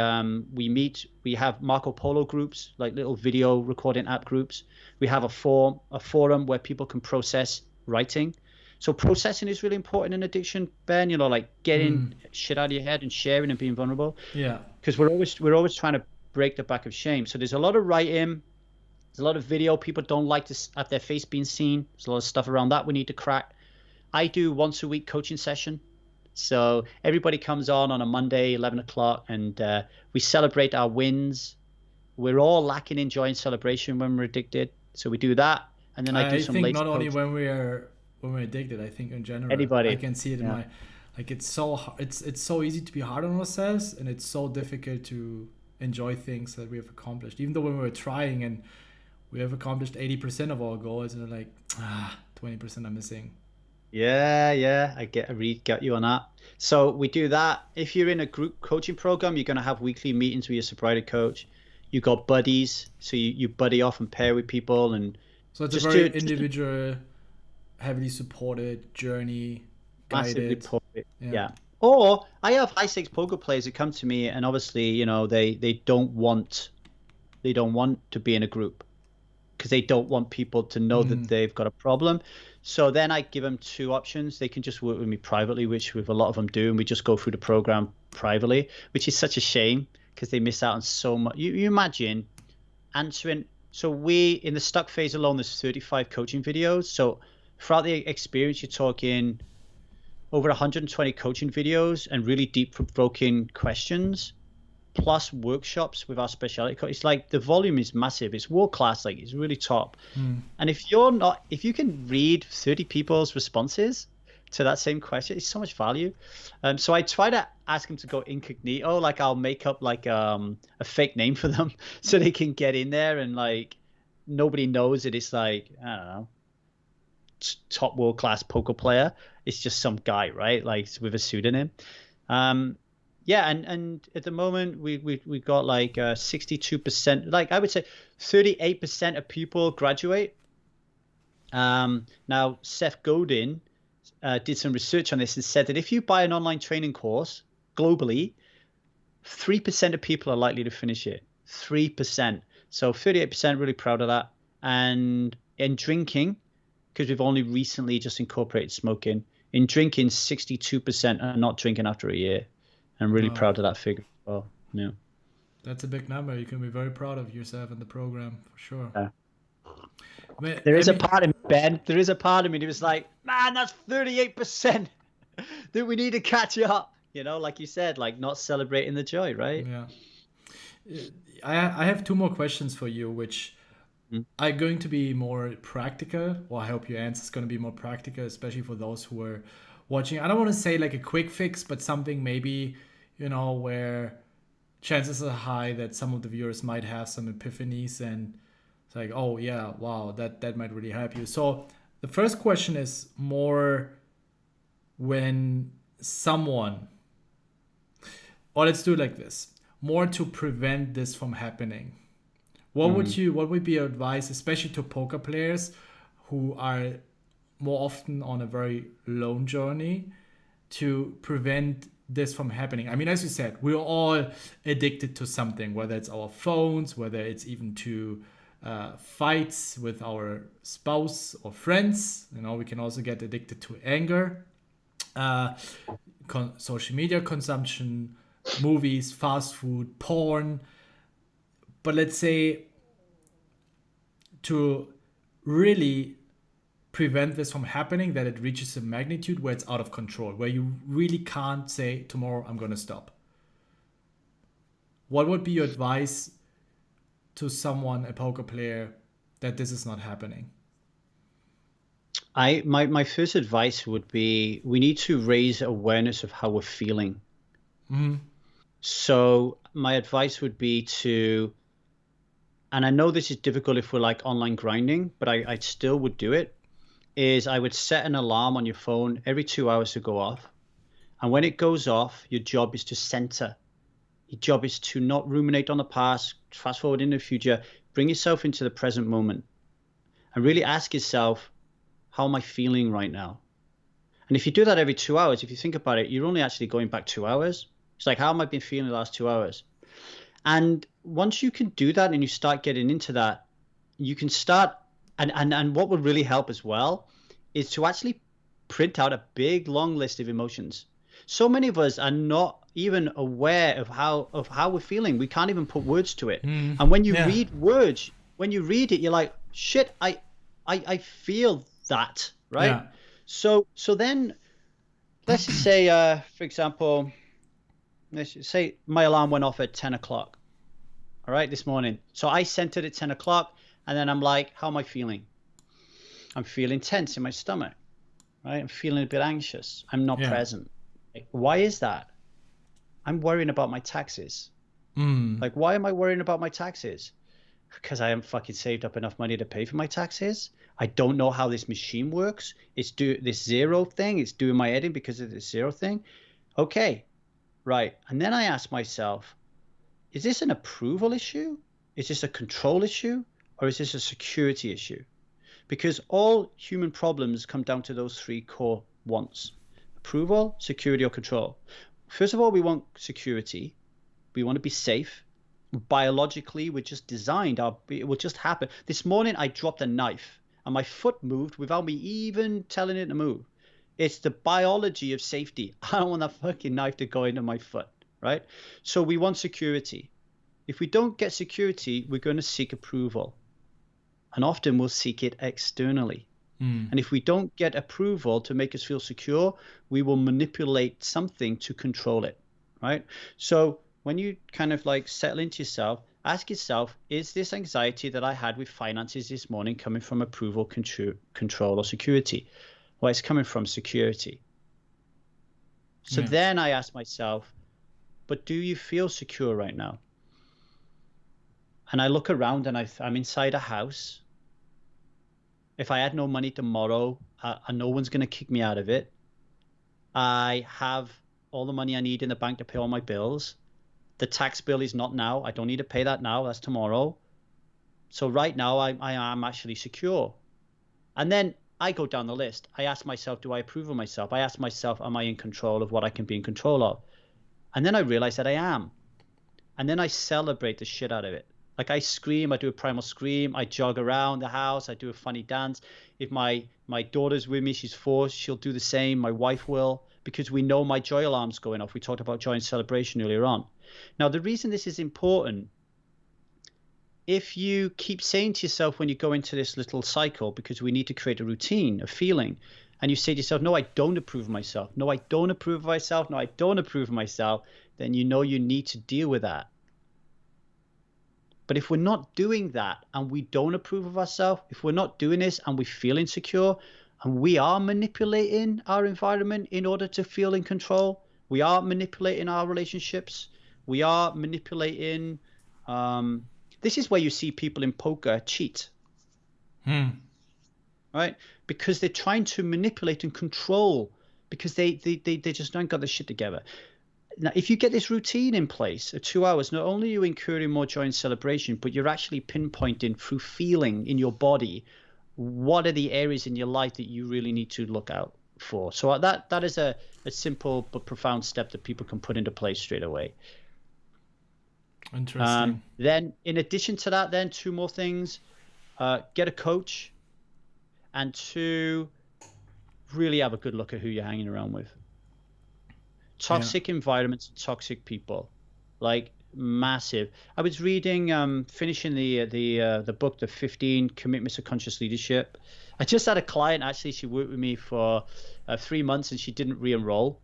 meet. We have Marco Polo groups, like little video recording app groups. We have a forum where people can process writing. So processing is really important in addiction, Ben. Like getting shit out of your head and sharing and being vulnerable. Yeah. Because we're always trying to break the back of shame. So there's a lot of writing. There's a lot of video. People don't like to have their face being seen. There's a lot of stuff around that we need to crack. I do once a week coaching session. So everybody comes on a Monday, 11 o'clock, and we celebrate our wins. We're all lacking in joy and celebration when we're addicted. So we do that. And then I do some late not only when we're addicted, I think in general. Anybody. I can see it in my, like, it's so easy to be hard on ourselves, and it's so difficult to enjoy things that we have accomplished. Even though when we're trying and we have accomplished 80% of our goals, and they're like, 20% are missing. Yeah, I got you on that. So we do that. If you're in a group coaching program, you're going to have weekly meetings with your sobriety coach. You got buddies, so you buddy off and pair with people, and so it's a very individual, heavily supported journey, guided. Yeah. Or I have high stakes poker players that come to me, and obviously, they don't want to be in a group because they don't want people to know that they've got a problem. So then I give them two options. They can just work with me privately, which with a lot of them do, and we just go through the program privately, which is such a shame because they miss out on so much. You imagine answering. So we, in the stuck phase alone, there's 35 coaching videos. So throughout the experience, you're talking over 120 coaching videos and really deep provoking questions, plus workshops with our specialty coach. It's like the volume is massive. It's world class. Like it's really top. And if you can read 30 people's responses to that same question, it's so much value. So I try to ask them to go incognito. Like I'll make up like a fake name for them so they can get in there and like nobody knows it. It's like, I don't know, top world class poker player. It's just some guy, right? Like with a pseudonym. Yeah, and at the moment we got like 62%. Like I would say 38% of people graduate. Now Seth Godin did some research on this and said that if you buy an online training course globally, 3% of people are likely to finish it. 3%. So 38%, really proud of that. And in drinking, because we've only recently just incorporated smoking, in drinking, 62% are not drinking after a year. I'm really proud of that figure as well. Yeah. That's a big number. You can be very proud of yourself in the program, for sure. Yeah. There is a part of me, Ben. There is a part of me that was like, man, that's 38% that we need to catch up. You know, like you said, like not celebrating the joy, right? Yeah. I have two more questions for you, which are going to be more practical. Well, I hope your answer is going to be more practical, especially for those who are watching. I don't want to say like a quick fix, but something maybe, you know, where chances are high that some of the viewers might have some epiphanies and it's like, oh yeah, wow, that might really help you. So the first question is more when someone, or let's do it like this, more to prevent this from happening. What would be your advice, especially to poker players who are more often on a very lone journey, to prevent this from happening? I mean, as you said, we're all addicted to something, whether it's our phones, whether it's even to fights with our spouse or friends. You know, we can also get addicted to anger, social media consumption, movies, fast food, porn. But let's say to really prevent this from happening, that it reaches a magnitude where it's out of control, where you really can't say tomorrow I'm going to stop. What would be your advice to someone, a poker player, that this is not happening? My first advice would be we need to raise awareness of how we're feeling. So my advice would be to, and I know this is difficult if we're like online grinding, but I still would do it, is I would set an alarm on your phone every 2 hours to go off. And when it goes off, your job is to center. Your job is to not ruminate on the past, fast forward into the future, bring yourself into the present moment and really ask yourself, how am I feeling right now? And if you do that every 2 hours, if you think about it, you're only actually going back 2 hours. It's like, how am I been feeling the last 2 hours? And once you can do that and you start getting into that, you can start, and what would really help as well is to actually print out a big long list of emotions. So many of us are not even aware of how we're feeling. We can't even put words to it. And when you read words, when you read it, you're like, shit, I feel that, right? Yeah. So then let's just say, for example, let's just say my alarm went off at 10 o'clock. All right, this morning. So I sent it at 10 o'clock and then I'm like, how am I feeling? I'm feeling tense in my stomach, right? I'm feeling a bit anxious. I'm not present. Like, why is that? I'm worrying about my taxes. Like, why am I worrying about my taxes? Because I haven't fucking saved up enough money to pay for my taxes. I don't know how this machine works. It's this zero thing. It's doing my editing because of this zero thing. Okay, right. And then I ask myself, is this an approval issue? Is this a control issue? Or is this a security issue? Because all human problems come down to those three core wants: approval, security, or control. First of all, we want security. We want to be safe. Biologically, we're just designed. It will just happen. This morning, I dropped a knife and my foot moved without me even telling it to move. It's the biology of safety. I don't want that fucking knife to go into my foot, right? So we want security. If we don't get security, we're going to seek approval. And often we'll seek it externally. And if we don't get approval to make us feel secure, we will manipulate something to control it, right? So when you kind of like settle into yourself, ask yourself, is this anxiety that I had with finances this morning coming from approval, control, or security? Well, it's coming from security. So then I ask myself, but do you feel secure right now? And I look around and I'm inside a house. If I had no money tomorrow, no one's going to kick me out of it. I have all the money I need in the bank to pay all my bills. The tax bill is not now. I don't need to pay that now. That's tomorrow. So right now, I am actually secure. And then I go down the list. I ask myself, do I approve of myself? I ask myself, am I in control of what I can be in control of? And then I realize that I am. And then I celebrate the shit out of it. Like I scream, I do a primal scream, I jog around the house, I do a funny dance. If my daughter's with me, she's 4, she'll do the same, my wife will, because we know my joy alarm's going off. We talked about joy and celebration earlier on. Now, the reason this is important, if you keep saying to yourself when you go into this little cycle, because we need to create a routine, a feeling, and you say to yourself, no, I don't approve of myself. No, I don't approve of myself. No, I don't approve of myself. Then you know you need to deal with that. But if we're not doing that and we don't approve of ourselves, if we're not doing this and we feel insecure and we are manipulating our environment in order to feel in control, we are manipulating our relationships, we are manipulating, this is where you see people in poker cheat, right? Because they're trying to manipulate and control because they just don't got their shit together. Now, if you get this routine in place of 2 hours, not only are you incurring more joy and celebration, but you're actually pinpointing through feeling in your body, what are the areas in your life that you really need to look out for? So that is a simple but profound step that people can put into place straight away. Interesting. Then in addition to that, then 2 more things, get a coach, and 2, really have a good look at who you're hanging around with. Toxic environments, toxic people, like massive. I was reading, finishing the book, The 15 Commitments of Conscious Leadership. I just had a client, actually, she worked with me for 3 months and she didn't re-enroll.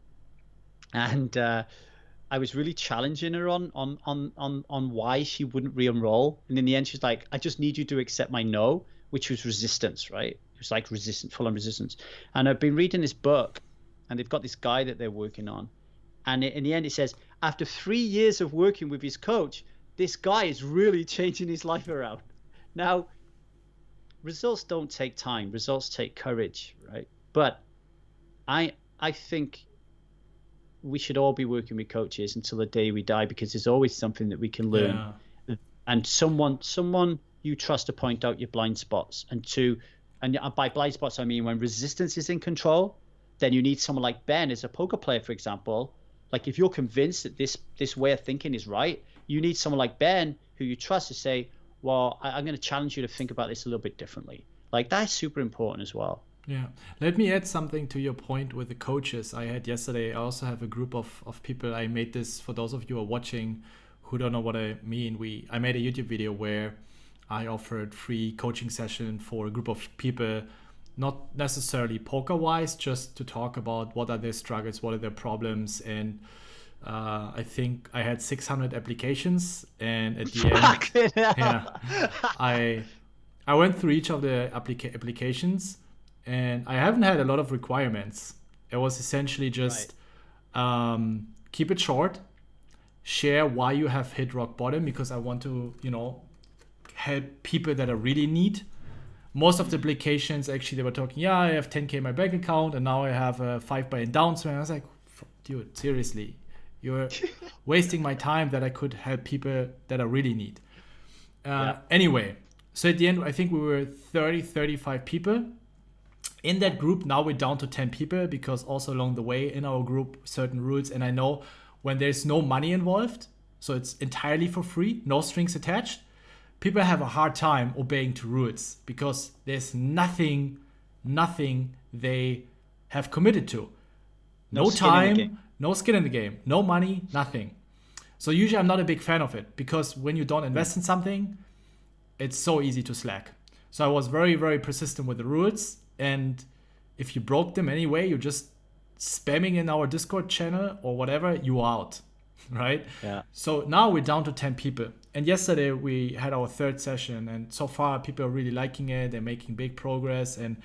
And I was really challenging her on why she wouldn't re-enroll. And in the end, she's like, I just need you to accept my no, which was resistance, right? It was like resistance, full on resistance. And I've been reading this book and they've got this guy that they're working on. And in the end, it says, after 3 years of working with his coach, this guy is really changing his life around. Now, results don't take time. Results take courage, right? But I think we should all be working with coaches until the day we die, because there's always something that we can learn. Yeah. And someone you trust to point out your blind spots. And by blind spots, I mean when resistance is in control, then you need someone like Ben as a poker player, for example. Like if you're convinced that this way of thinking is right, you need someone like Ben who you trust to say, well, I'm going to challenge you to think about this a little bit differently. Like that's super important as well. Yeah. Let me add something to your point with the coaches I had yesterday. I also have a group of people. I made this for those of you who are watching who don't know what I mean. I made a YouTube video where I offered free coaching session for a group of people, not necessarily poker-wise, just to talk about what are their struggles, what are their problems. And I think I had 600 applications. And at the end, I went through each of the applications, and I haven't had a lot of requirements. It was essentially just keep it short, share why you have hit rock bottom, because I want to, help people that are really in need. Most of the applications, actually, they were talking, I have 10K in my bank account, and now I have a 5 by endowment. I was like, dude, seriously, you're wasting my time that I could help people that are really in need. Anyway, so at the end, I think we were 35 people. In that group, now we're down to 10 people, because also along the way in our group, certain rules. And I know when there's no money involved, so it's entirely for free, no strings attached, people have a hard time obeying to rules, because there's nothing they have committed to. No time, no skin in the game, no money, nothing. So usually I'm not a big fan of it, because when you don't invest in something, it's so easy to slack. So I was very, very persistent with the rules. And if you broke them anyway, you're just spamming in our Discord channel or whatever, you're out, right? Yeah. So now we're down to 10 people. And yesterday we had our third session, and so far people are really liking it. They're making big progress. And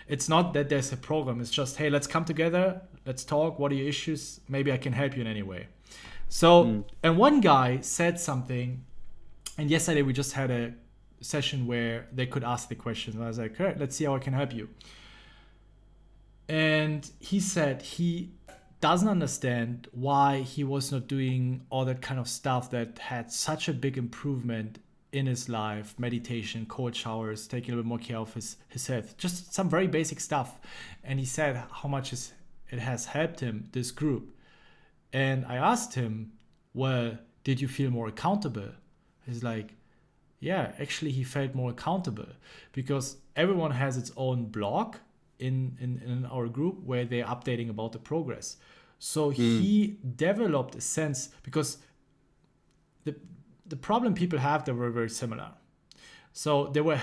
it's not that there's a program. It's just, hey, let's come together. Let's talk. What are your issues? Maybe I can help you in any way. So, and one guy said something, and yesterday we just had a session where they could ask the questions. And I was like, all right, let's see how I can help you. And he said he doesn't understand why he was not doing all that kind of stuff that had such a big improvement in his life: meditation, cold showers, taking a little bit more care of his health, just some very basic stuff. And he said how much it has helped him, this group. And I asked him, well, did you feel more accountable? He's like, yeah, actually he felt more accountable, because everyone has its own blog in our group where they're updating about the progress. So he developed a sense, because the problem people have, they were very similar. So they were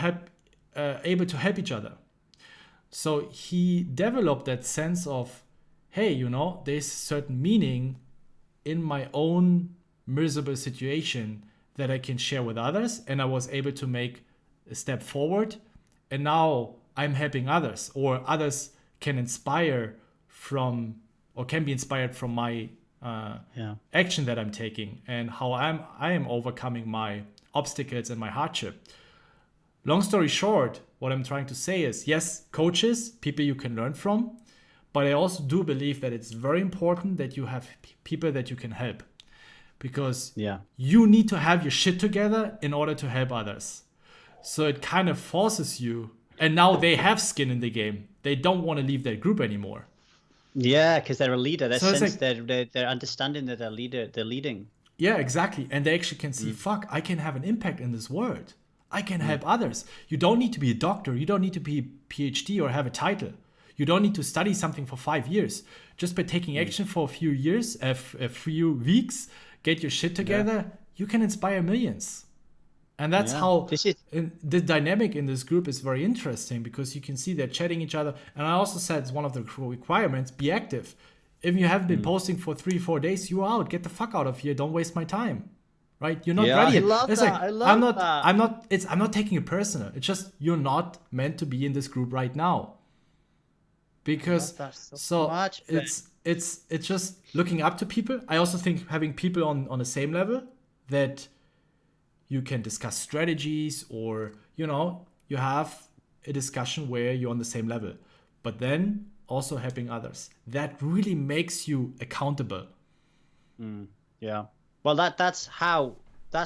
able to help each other. So he developed that sense of, hey, there's certain meaning in my own miserable situation that I can share with others. And I was able to make a step forward. And now I'm helping others, or others can inspire from, or can be inspired from my action that I'm taking, and how I am overcoming my obstacles and my hardship. Long story short, what I'm trying to say is, yes, coaches, people you can learn from, but I also do believe that it's very important that you have people that you can help, because you need to have your shit together in order to help others. So it kind of forces you, and now they have skin in the game. They don't want to leave that group anymore. Yeah, because they're a leader. They're understanding that they're leading. Yeah, exactly. And they actually can see, fuck, I can have an impact in this world. I can help others. You don't need to be a doctor. You don't need to be a PhD or have a title. You don't need to study something for 5 years. Just by taking action for a few years, a few weeks, get your shit together, you can inspire millions. And that's how the dynamic in this group is very interesting, because you can see they're chatting each other. And I also said it's one of the requirements, be active. If you haven't been posting for 3-4 days, you're out. Get the fuck out of here. Don't waste my time. Right? You're not ready. I love that. Like, I love that. I'm not taking it personal. It's just you're not meant to be in this group right now. Because it's just looking up to people. I also think having people on the same level that you can discuss strategies, or you have a discussion where you're on the same level, but then also helping others. That really makes you accountable. Yeah. Well, that's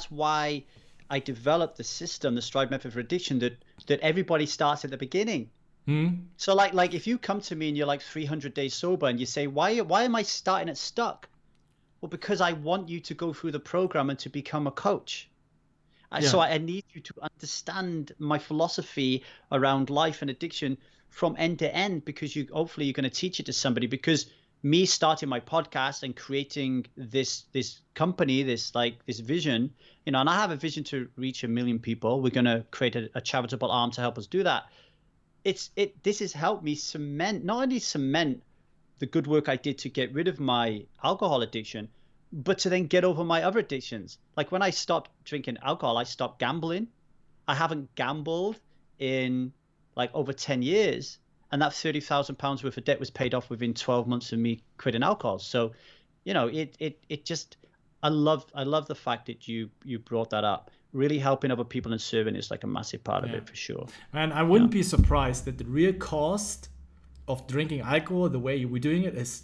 why I developed the system, the Stride method for addiction, that everybody starts at the beginning. So like if you come to me and you're like 300 days sober and you say, why am I starting at stuck? Well, because I want you to go through the program and to become a coach. So I need you to understand my philosophy around life and addiction from end to end, because hopefully you're going to teach it to somebody. Because me starting my podcast and creating this company, this vision, and I have a vision to reach 1 million people. We're going to create a charitable arm to help us do that. This has helped me not only cement the good work I did to get rid of my alcohol addiction, but to then get over my other addictions. Like when I stopped drinking alcohol, I stopped gambling. I haven't gambled in like over 10 years. And that £30,000 worth of debt was paid off within 12 months of me quitting alcohol. So, it just, I love the fact that you brought that up. Really helping other people and serving is like a massive part of it for sure. And I wouldn't be surprised that the real cost of drinking alcohol, the way we're doing it, is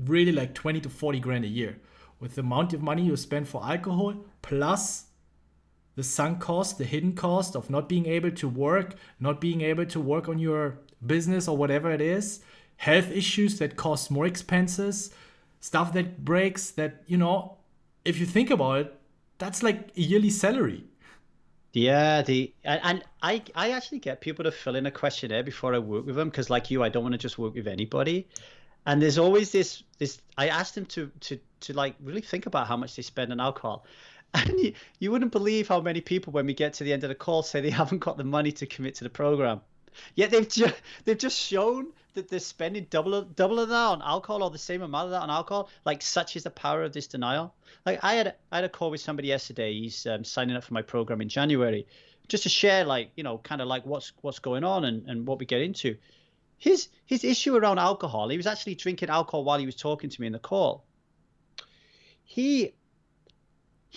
really like 20 to 40 grand a year. With the amount of money you spend for alcohol, plus the sunk cost, the hidden cost of not being able to work on your business or whatever it is, health issues that cost more expenses, stuff that breaks, that, if you think about it, that's like a yearly salary. Yeah, and I actually get people to fill in a questionnaire before I work with them, because like you, I don't want to just work with anybody. And there's always this. I asked him to like really think about how much they spend on alcohol, and you wouldn't believe how many people, when we get to the end of the call, say they haven't got the money to commit to the program. Yet they've just shown that they're spending double of that on alcohol, or the same amount of that on alcohol. Like, such is the power of this denial. Like, I had a call with somebody yesterday. He's signing up for my program in January, just to share, like, kind of like what's going on and what we get into. His issue around alcohol. He was actually drinking alcohol while he was talking to me in the call. He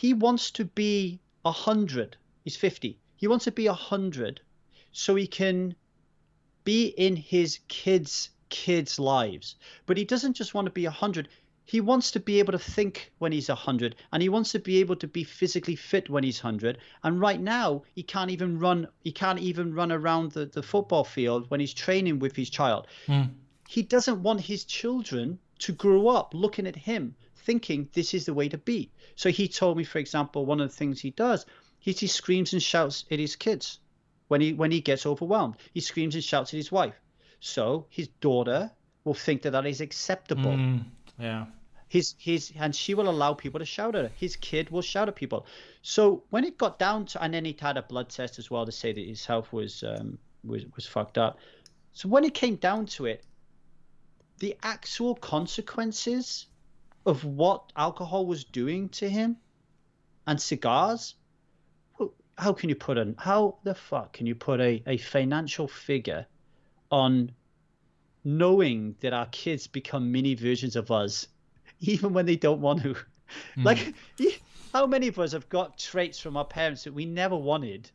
wants to be 100. He's 50. He wants to be 100 so he can be in his kids' lives. But he doesn't just want to be 100. He wants to be able to think when he's 100, and he wants to be able to be physically fit when he's 100. And right now, he can't even run around the football field when he's training with his child. He doesn't want his children to grow up looking at him thinking this is the way to be. So he told me, for example, one of the things he does, he screams and shouts at his kids when he gets overwhelmed. He screams and shouts at his wife. So his daughter will think that is acceptable. Yeah. And she will allow people to shout at her. His kid will shout at people. So when it got down to, and then he had a blood test as well to say that his health was fucked up. So when it came down to it, the actual consequences of what alcohol was doing to him and cigars, how the fuck can you put a financial figure on knowing that our kids become mini versions of us, even when they don't want to? Like, how many of us have got traits from our parents that we never wanted,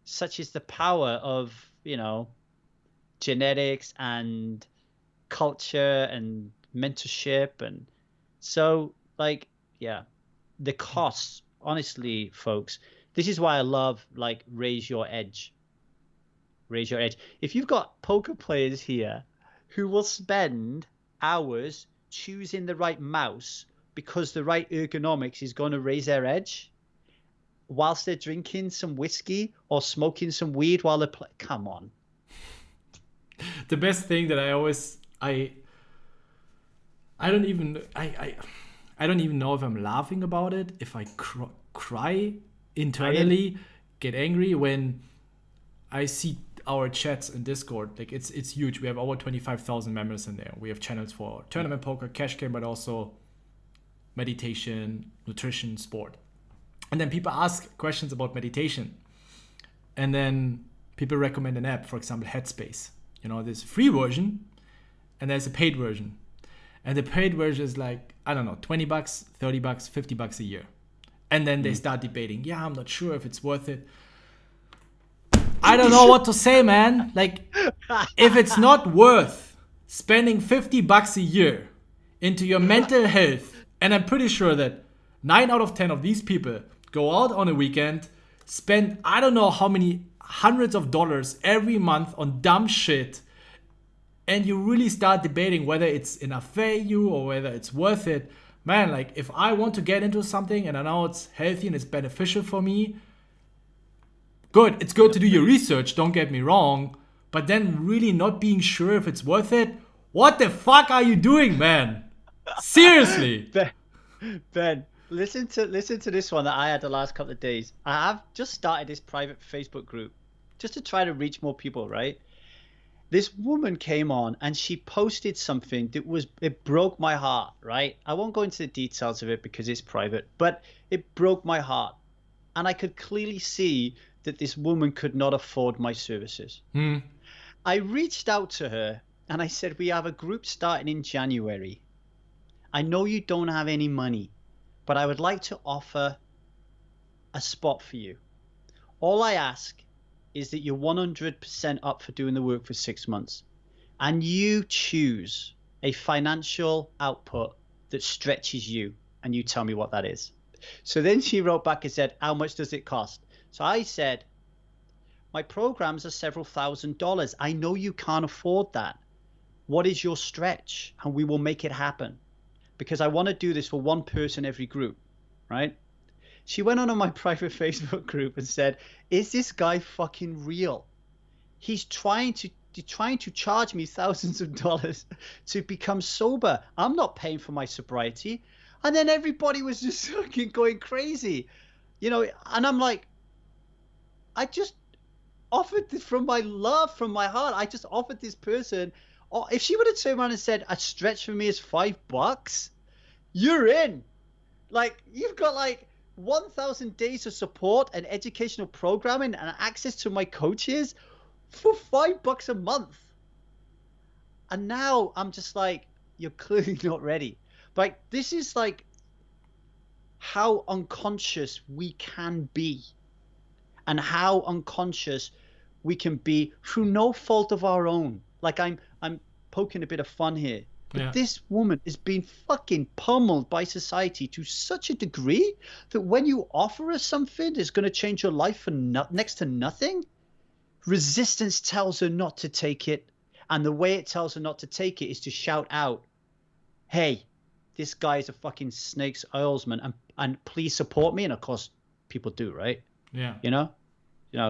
such as the power of, genetics and culture and mentorship? And so, like, yeah, the costs, honestly, folks, this is why I love, like, raise your edge. If you've got poker players here who will spend hours choosing the right mouse because the right ergonomics is going to raise their edge, whilst they're drinking some whiskey or smoking some weed while they're playing, come on. The best thing that I don't even know if I'm laughing about it, if I cry internally, get angry when I see our chats in Discord. Like, it's huge. We have over 25,000 members in there. We have channels for tournament poker, cash game, but also meditation, nutrition, sport. And then people ask questions about meditation, and then people recommend an app, for example, Headspace. There's a free version and there's a paid version. And the paid version is like, I don't know, $20, $30, $50 a year. And then they start debating, yeah, I'm not sure if it's worth it. I don't know what to say, man. Like, if it's not worth spending $50 a year into your mental health, and I'm pretty sure that 9 out of 10 of these people go out on a weekend, spend I don't know how many hundreds of dollars every month on dumb shit, and you really start debating whether it's enough value or whether it's worth it. Man, like, if I want to get into something and I know it's healthy and it's beneficial for me, good. It's good to do your research, don't get me wrong, but then really not being sure if it's worth it, what the fuck are you doing, man? Seriously. Ben, listen to this one that I had the last couple of days. I have just started this private Facebook group just to try to reach more people, right? This woman came on and she posted something that it broke my heart, right? I won't go into the details of it because it's private, but it broke my heart. And I could clearly see that this woman could not afford my services. I reached out to her and I said, we have a group starting in January. I know you don't have any money, but I would like to offer a spot for you. All I ask is that you're 100% up for doing the work for 6 months, and you choose a financial output that stretches you, and you tell me what that is. So then she wrote back and said, how much does it cost? So I said, my programs are several $1,000s. I know you can't afford that. What is your stretch? And we will make it happen, because I want to do this for one person every group, right? She went on my private Facebook group and said, is this guy fucking real? He's trying to trying to charge me thousands of dollars to become sober. I'm not paying for my sobriety. And then everybody was just fucking going crazy, and I'm like, I just offered this from my love, from my heart. I just offered this person, or if she would have turned around and said, a stretch for me is $5, you're in. Like, you've got like 1,000 days of support and educational programming and access to my coaches for $5 a month. And now I'm just like, you're clearly not ready. But this is like how unconscious we can be, and how unconscious we can be through no fault of our own. Like, I'm poking a bit of fun here. But this woman is being fucking pummeled by society to such a degree that when you offer her something that's going to change your life for next to nothing, resistance tells her not to take it. And the way it tells her not to take it is to shout out, hey, this guy is a fucking snake's oilsman, and please support me. And of course, people do, right? Yeah.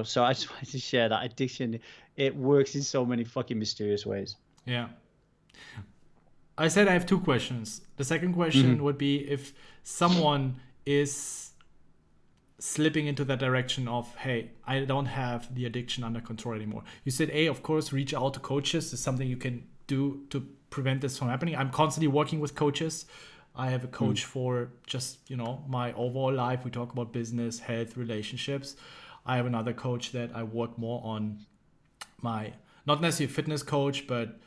So I just wanted to share that addiction. It works in so many fucking mysterious ways. Yeah. I said I have 2 questions. The second question would be if someone is slipping into that direction of, hey, I don't have the addiction under control anymore. You said, of course, reach out to coaches. Is something you can do to prevent this from happening. I'm constantly working with coaches. I have a coach for just, my overall life. We talk about business, health, relationships. I have another coach that I work more on my, not necessarily a fitness coach, but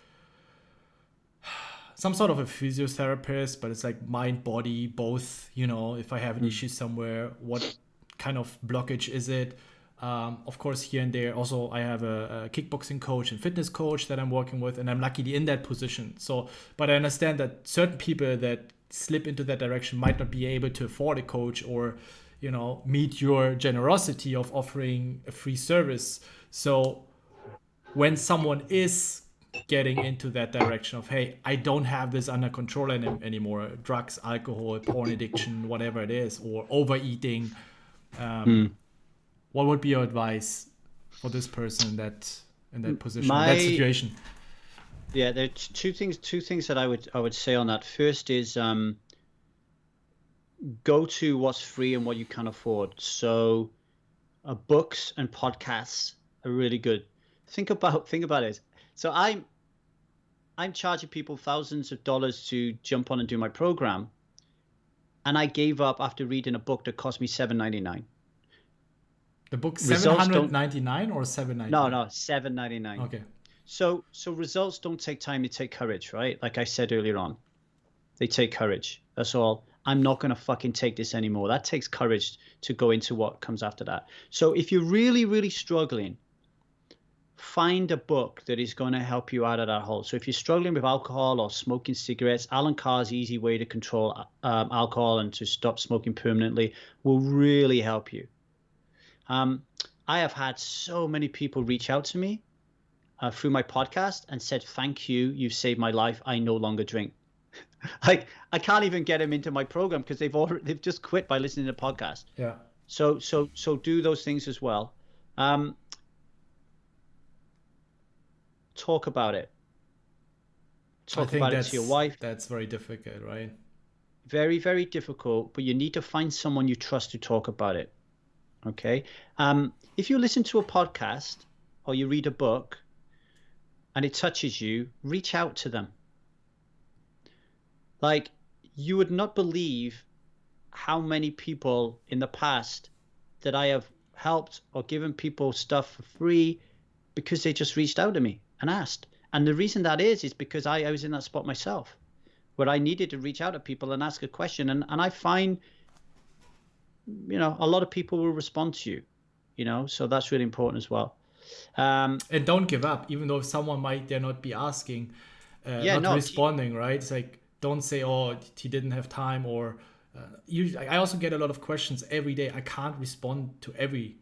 some sort of a physiotherapist, but it's like mind, body, both, if I have an issue somewhere, what kind of blockage is it? Of course, here and there. Also, I have a kickboxing coach and fitness coach that I'm working with, and I'm luckily in that position. So, but I understand that certain people that slip into that direction might not be able to afford a coach or, meet your generosity of offering a free service. So when someone is getting into that direction of, hey, I don't have this under control anymore, drugs, alcohol, porn addiction, whatever it is, or overeating, what would be your advice for this person in that position, in that situation? Yeah, there are two things that I would say on that. First is go to what's free and what you can afford. So books and podcasts are really good. Think about it. So I'm charging people thousands of dollars to jump on and do my program, and I gave up after reading a book that cost me $7.99. The book $799 or $7.99? No, $7.99. Okay. So results don't take time; they take courage, right? Like I said earlier on, they take courage. That's all. I'm not going to fucking take this anymore. That takes courage to go into what comes after that. So if you're really, really struggling, find a book that is going to help you out of that hole. So if you're struggling with alcohol or smoking cigarettes, Alan Carr's Easy Way to Control Alcohol and to Stop Smoking Permanently will really help you. I have had so many people reach out to me through my podcast and said, thank you, you've saved my life, I no longer drink. Like, I can't even get them into my program because they've just quit by listening to the podcast. Yeah. So do those things as well. Talk about it. Talk about it to your wife. That's very difficult, right? Very, very difficult, but you need to find someone you trust to talk about it. Okay. If you listen to a podcast or you read a book and it touches you, reach out to them. Like, you would not believe how many people in the past that I have helped or given people stuff for free because they just reached out to me and asked. And the reason that is because I was in that spot myself where I needed to reach out to people and ask a question. And I find, a lot of people will respond to you, so that's really important as well. And don't give up, even though someone might not be asking, responding, right? It's like, don't say, oh, he didn't have time, or I also get a lot of questions every day. I can't respond to every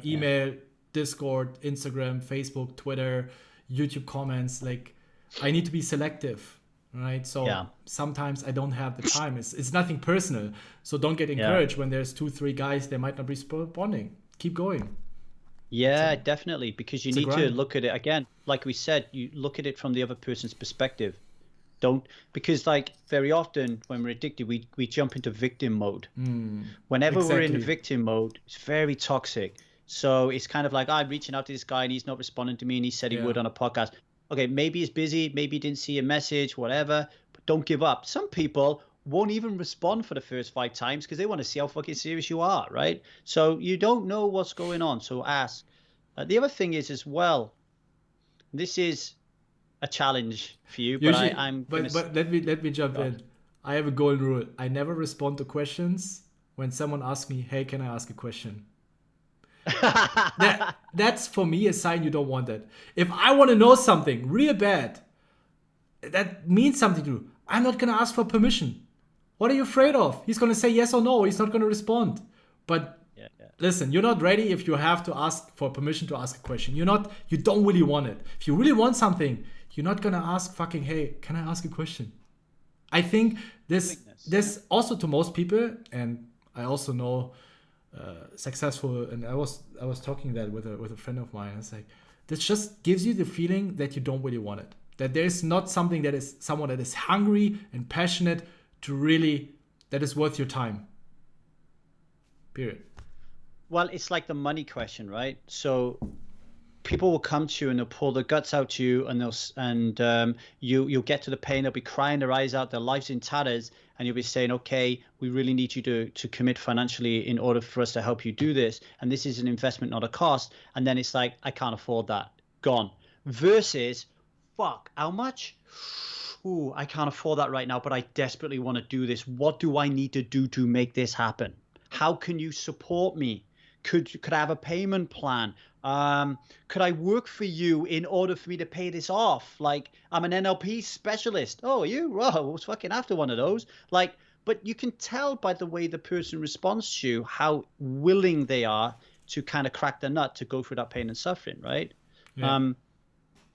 email, Discord, Instagram, Facebook, Twitter, YouTube comments. Like, I need to be selective, right? So sometimes I don't have the time. It's nothing personal. So don't get encouraged when there's 2-3 guys, they might not be responding. Keep going. Yeah, definitely. Because you It's a need to grind. look at it again. Like we said, you look at it from the other person's perspective. Don't, because like very often when we're addicted, we jump into victim mode. Whenever we're in Exactly. victim mode, it's very toxic. So it's kind of like, I'm reaching out to this guy and he's not responding to me and he said he Yeah. would on a podcast. Okay, maybe he's busy, maybe he didn't see a message, whatever, but don't give up. Some people won't even respond for the first 5 times because they want to see how fucking serious you are, right? So you don't know what's going on, so ask. The other thing is as well, this is a challenge for you, but Usually, I'm gonna. but let me jump in. I have a golden rule. I never respond to questions when someone asks me, "Hey, can I ask a question?" That's for me a sign you don't want it. If I want to know something real bad, that means something to you. I'm not gonna ask for permission. What are you afraid of? He's gonna say yes or no. He's not gonna respond. But Yeah, yeah. listen, you're not ready if you have to ask for permission to ask a question. You don't really want it. If you really want something, you're not gonna ask fucking, hey, can I ask a question? I think this also to most people, and I also know successful, and I was talking that with a friend of mine. It's like this just gives you the feeling that you don't really want it. That there's not something that is someone that is hungry and passionate to really that is worth your time. Period. Well, it's like the money question, right? So people will come to you and they'll pull their guts out to you, and you'll get to the pain. They'll be crying their eyes out, their life's in tatters, and you'll be saying, okay, we really need you to commit financially in order for us to help you do this, and this is an investment, not a cost. And then it's like, I can't afford that, gone. Versus, fuck, how much? Ooh, I can't afford that right now, but I desperately want to do this. What do I need to do to make this happen? How can you support me? Could I have a payment plan? Could I work for you in order for me to pay this off? Like, I'm an NLP specialist. Oh, are you? Oh, I was fucking after one of those. Like, but you can tell by the way the person responds to you how willing they are to kind of crack the nut to go through that pain and suffering, right? Yeah.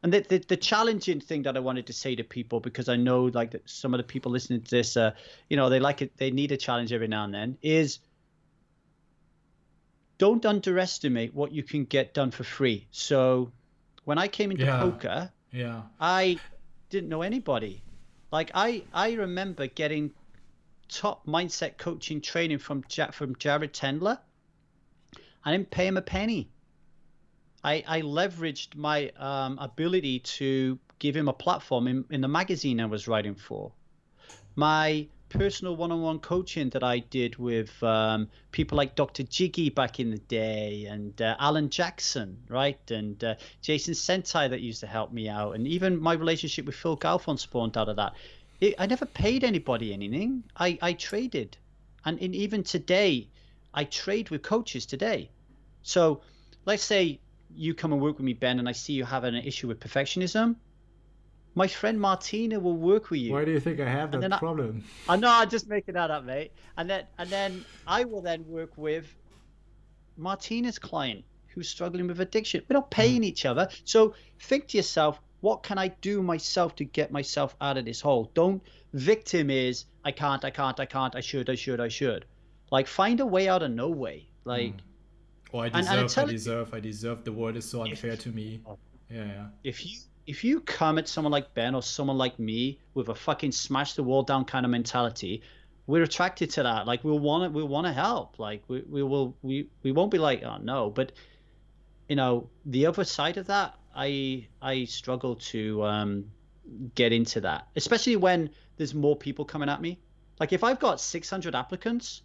And the challenging thing that I wanted to say to people, because I know like that some of the people listening to this, they like it, they need a challenge every now and then, is don't underestimate what you can get done for free. So when I came into poker, I didn't know anybody. Like I remember getting top mindset coaching training from Jared Tendler. I didn't pay him a penny. I leveraged my ability to give him a platform in the magazine I was writing for. My personal one-on-one coaching that I did with people like Dr. Jiggy back in the day, and Alan Jackson, right? And Jason Sentai that used to help me out. And even my relationship with Phil Galfond spawned out of that. I never paid anybody anything. I traded. And even today, I trade with coaches today. So let's say you come and work with me, Ben, and I see you having an issue with perfectionism. My friend Martina will work with you. Why do you think I have that problem? I know, I'm just making that up, mate. And then I will then work with Martina's client who's struggling with addiction. We're not paying each other. So think to yourself, what can I do myself to get myself out of this hole? Don't victim is I can't, I should. Like find a way out of no way. Like or I deserve. The world is so unfair to me. Yeah. If you come at someone like Ben or someone like me with a fucking smash the wall down kind of mentality, we're attracted to that. Like we'll want to help. Like we won't be like, oh no. But the other side of that, I struggle to get into that, especially when there's more people coming at me. Like if I've got 600 applicants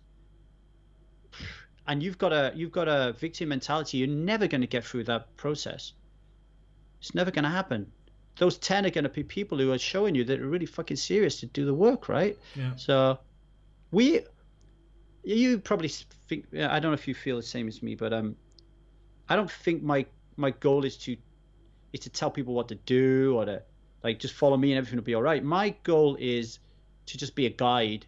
and you've got a victim mentality, you're never going to get through that process. It's never going to happen. Those 10 are going to be people who are showing you that are really fucking serious to do the work, right? Yeah. So you probably think, I don't know if you feel the same as me, but I don't think my goal is to tell people what to do or to like just follow me and everything will be all right. My goal is to just be a guide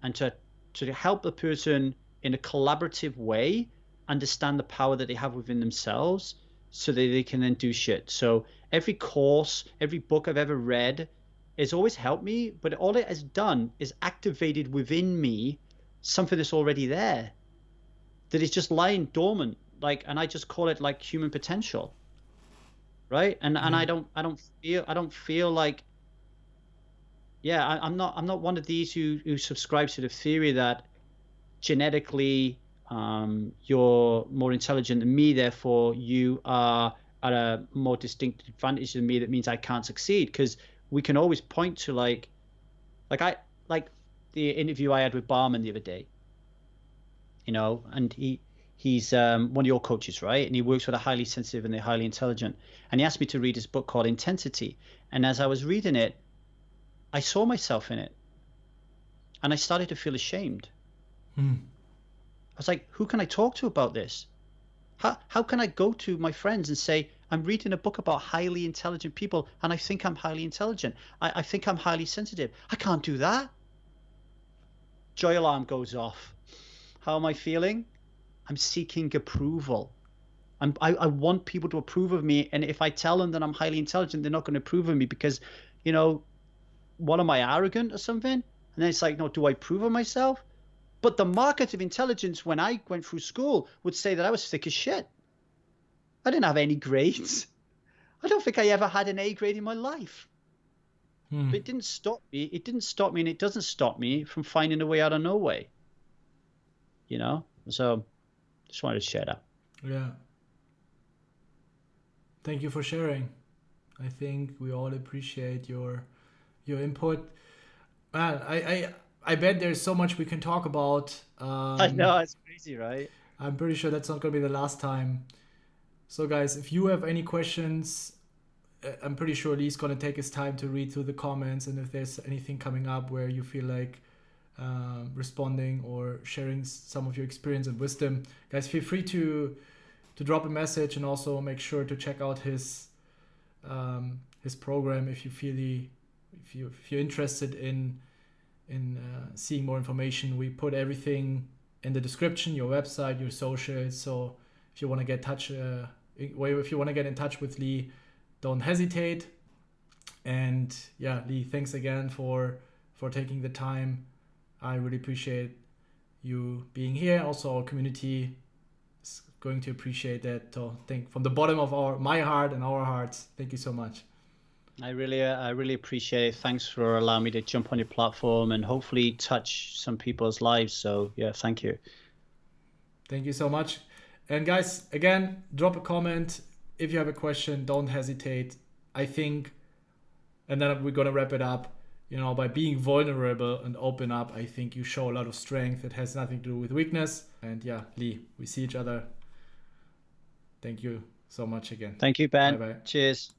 and to help the person in a collaborative way understand the power that they have within themselves, so that they can then do shit. So every course, every book I've ever read has always helped me, but all it has done is activated within me something that's already there, that is just lying dormant. like, and I just call it like human potential, right? And I don't feel like, yeah, I'm not one of these who subscribes to the theory that genetically you're more intelligent than me, therefore you are at a more distinct advantage than me, that means I can't succeed. Because we can always point to like the interview I had with Barman the other day, and he's one of your coaches, right? And he works with a highly sensitive and they're highly intelligent. And he asked me to read his book called Intensity. And as I was reading it, I saw myself in it, and I started to feel ashamed. I was like, who can I talk to about this? How can I go to my friends and say, I'm reading a book about highly intelligent people and I think I'm highly intelligent. I think I'm highly sensitive. I can't do that. Joy alarm goes off. How am I feeling? I'm seeking approval. I want people to approve of me. And if I tell them that I'm highly intelligent, they're not going to approve of me because, what, am I arrogant or something? And then it's like, no, do I prove of myself? But the market of intelligence when I went through school would say that I was thick as shit. I didn't have any grades. I don't think I ever had an A grade in my life. But it didn't stop me. It didn't stop me, and it doesn't stop me from finding a way out of no way. So just wanted to share that. Yeah. Thank you for sharing. I think we all appreciate your input. Man, I bet there's so much we can talk about. I know, it's crazy, right? I'm pretty sure that's not going to be the last time. So guys, if you have any questions, I'm pretty sure Lee's going to take his time to read through the comments. And if there's anything coming up where you feel like responding or sharing some of your experience and wisdom, guys, feel free to drop a message, and also make sure to check out his program if you're interested in seeing more information. We put everything in the description, your website, your socials. So if you want to get in touch with Lee, don't hesitate. And yeah, Lee, thanks again for taking the time. I really appreciate you being here. Also, our community is going to appreciate that. So thank from the bottom of my heart and our hearts. Thank you so much. I really appreciate it. Thanks for allowing me to jump on your platform and hopefully touch some people's lives. So yeah, thank you. Thank you so much. And guys, again, drop a comment. If you have a question, don't hesitate. I think, and then we're going to wrap it up, by being vulnerable and open up, I think you show a lot of strength. It has nothing to do with weakness. And yeah, Lee, we see each other. Thank you so much again. Thank you, Ben. Bye-bye. Cheers.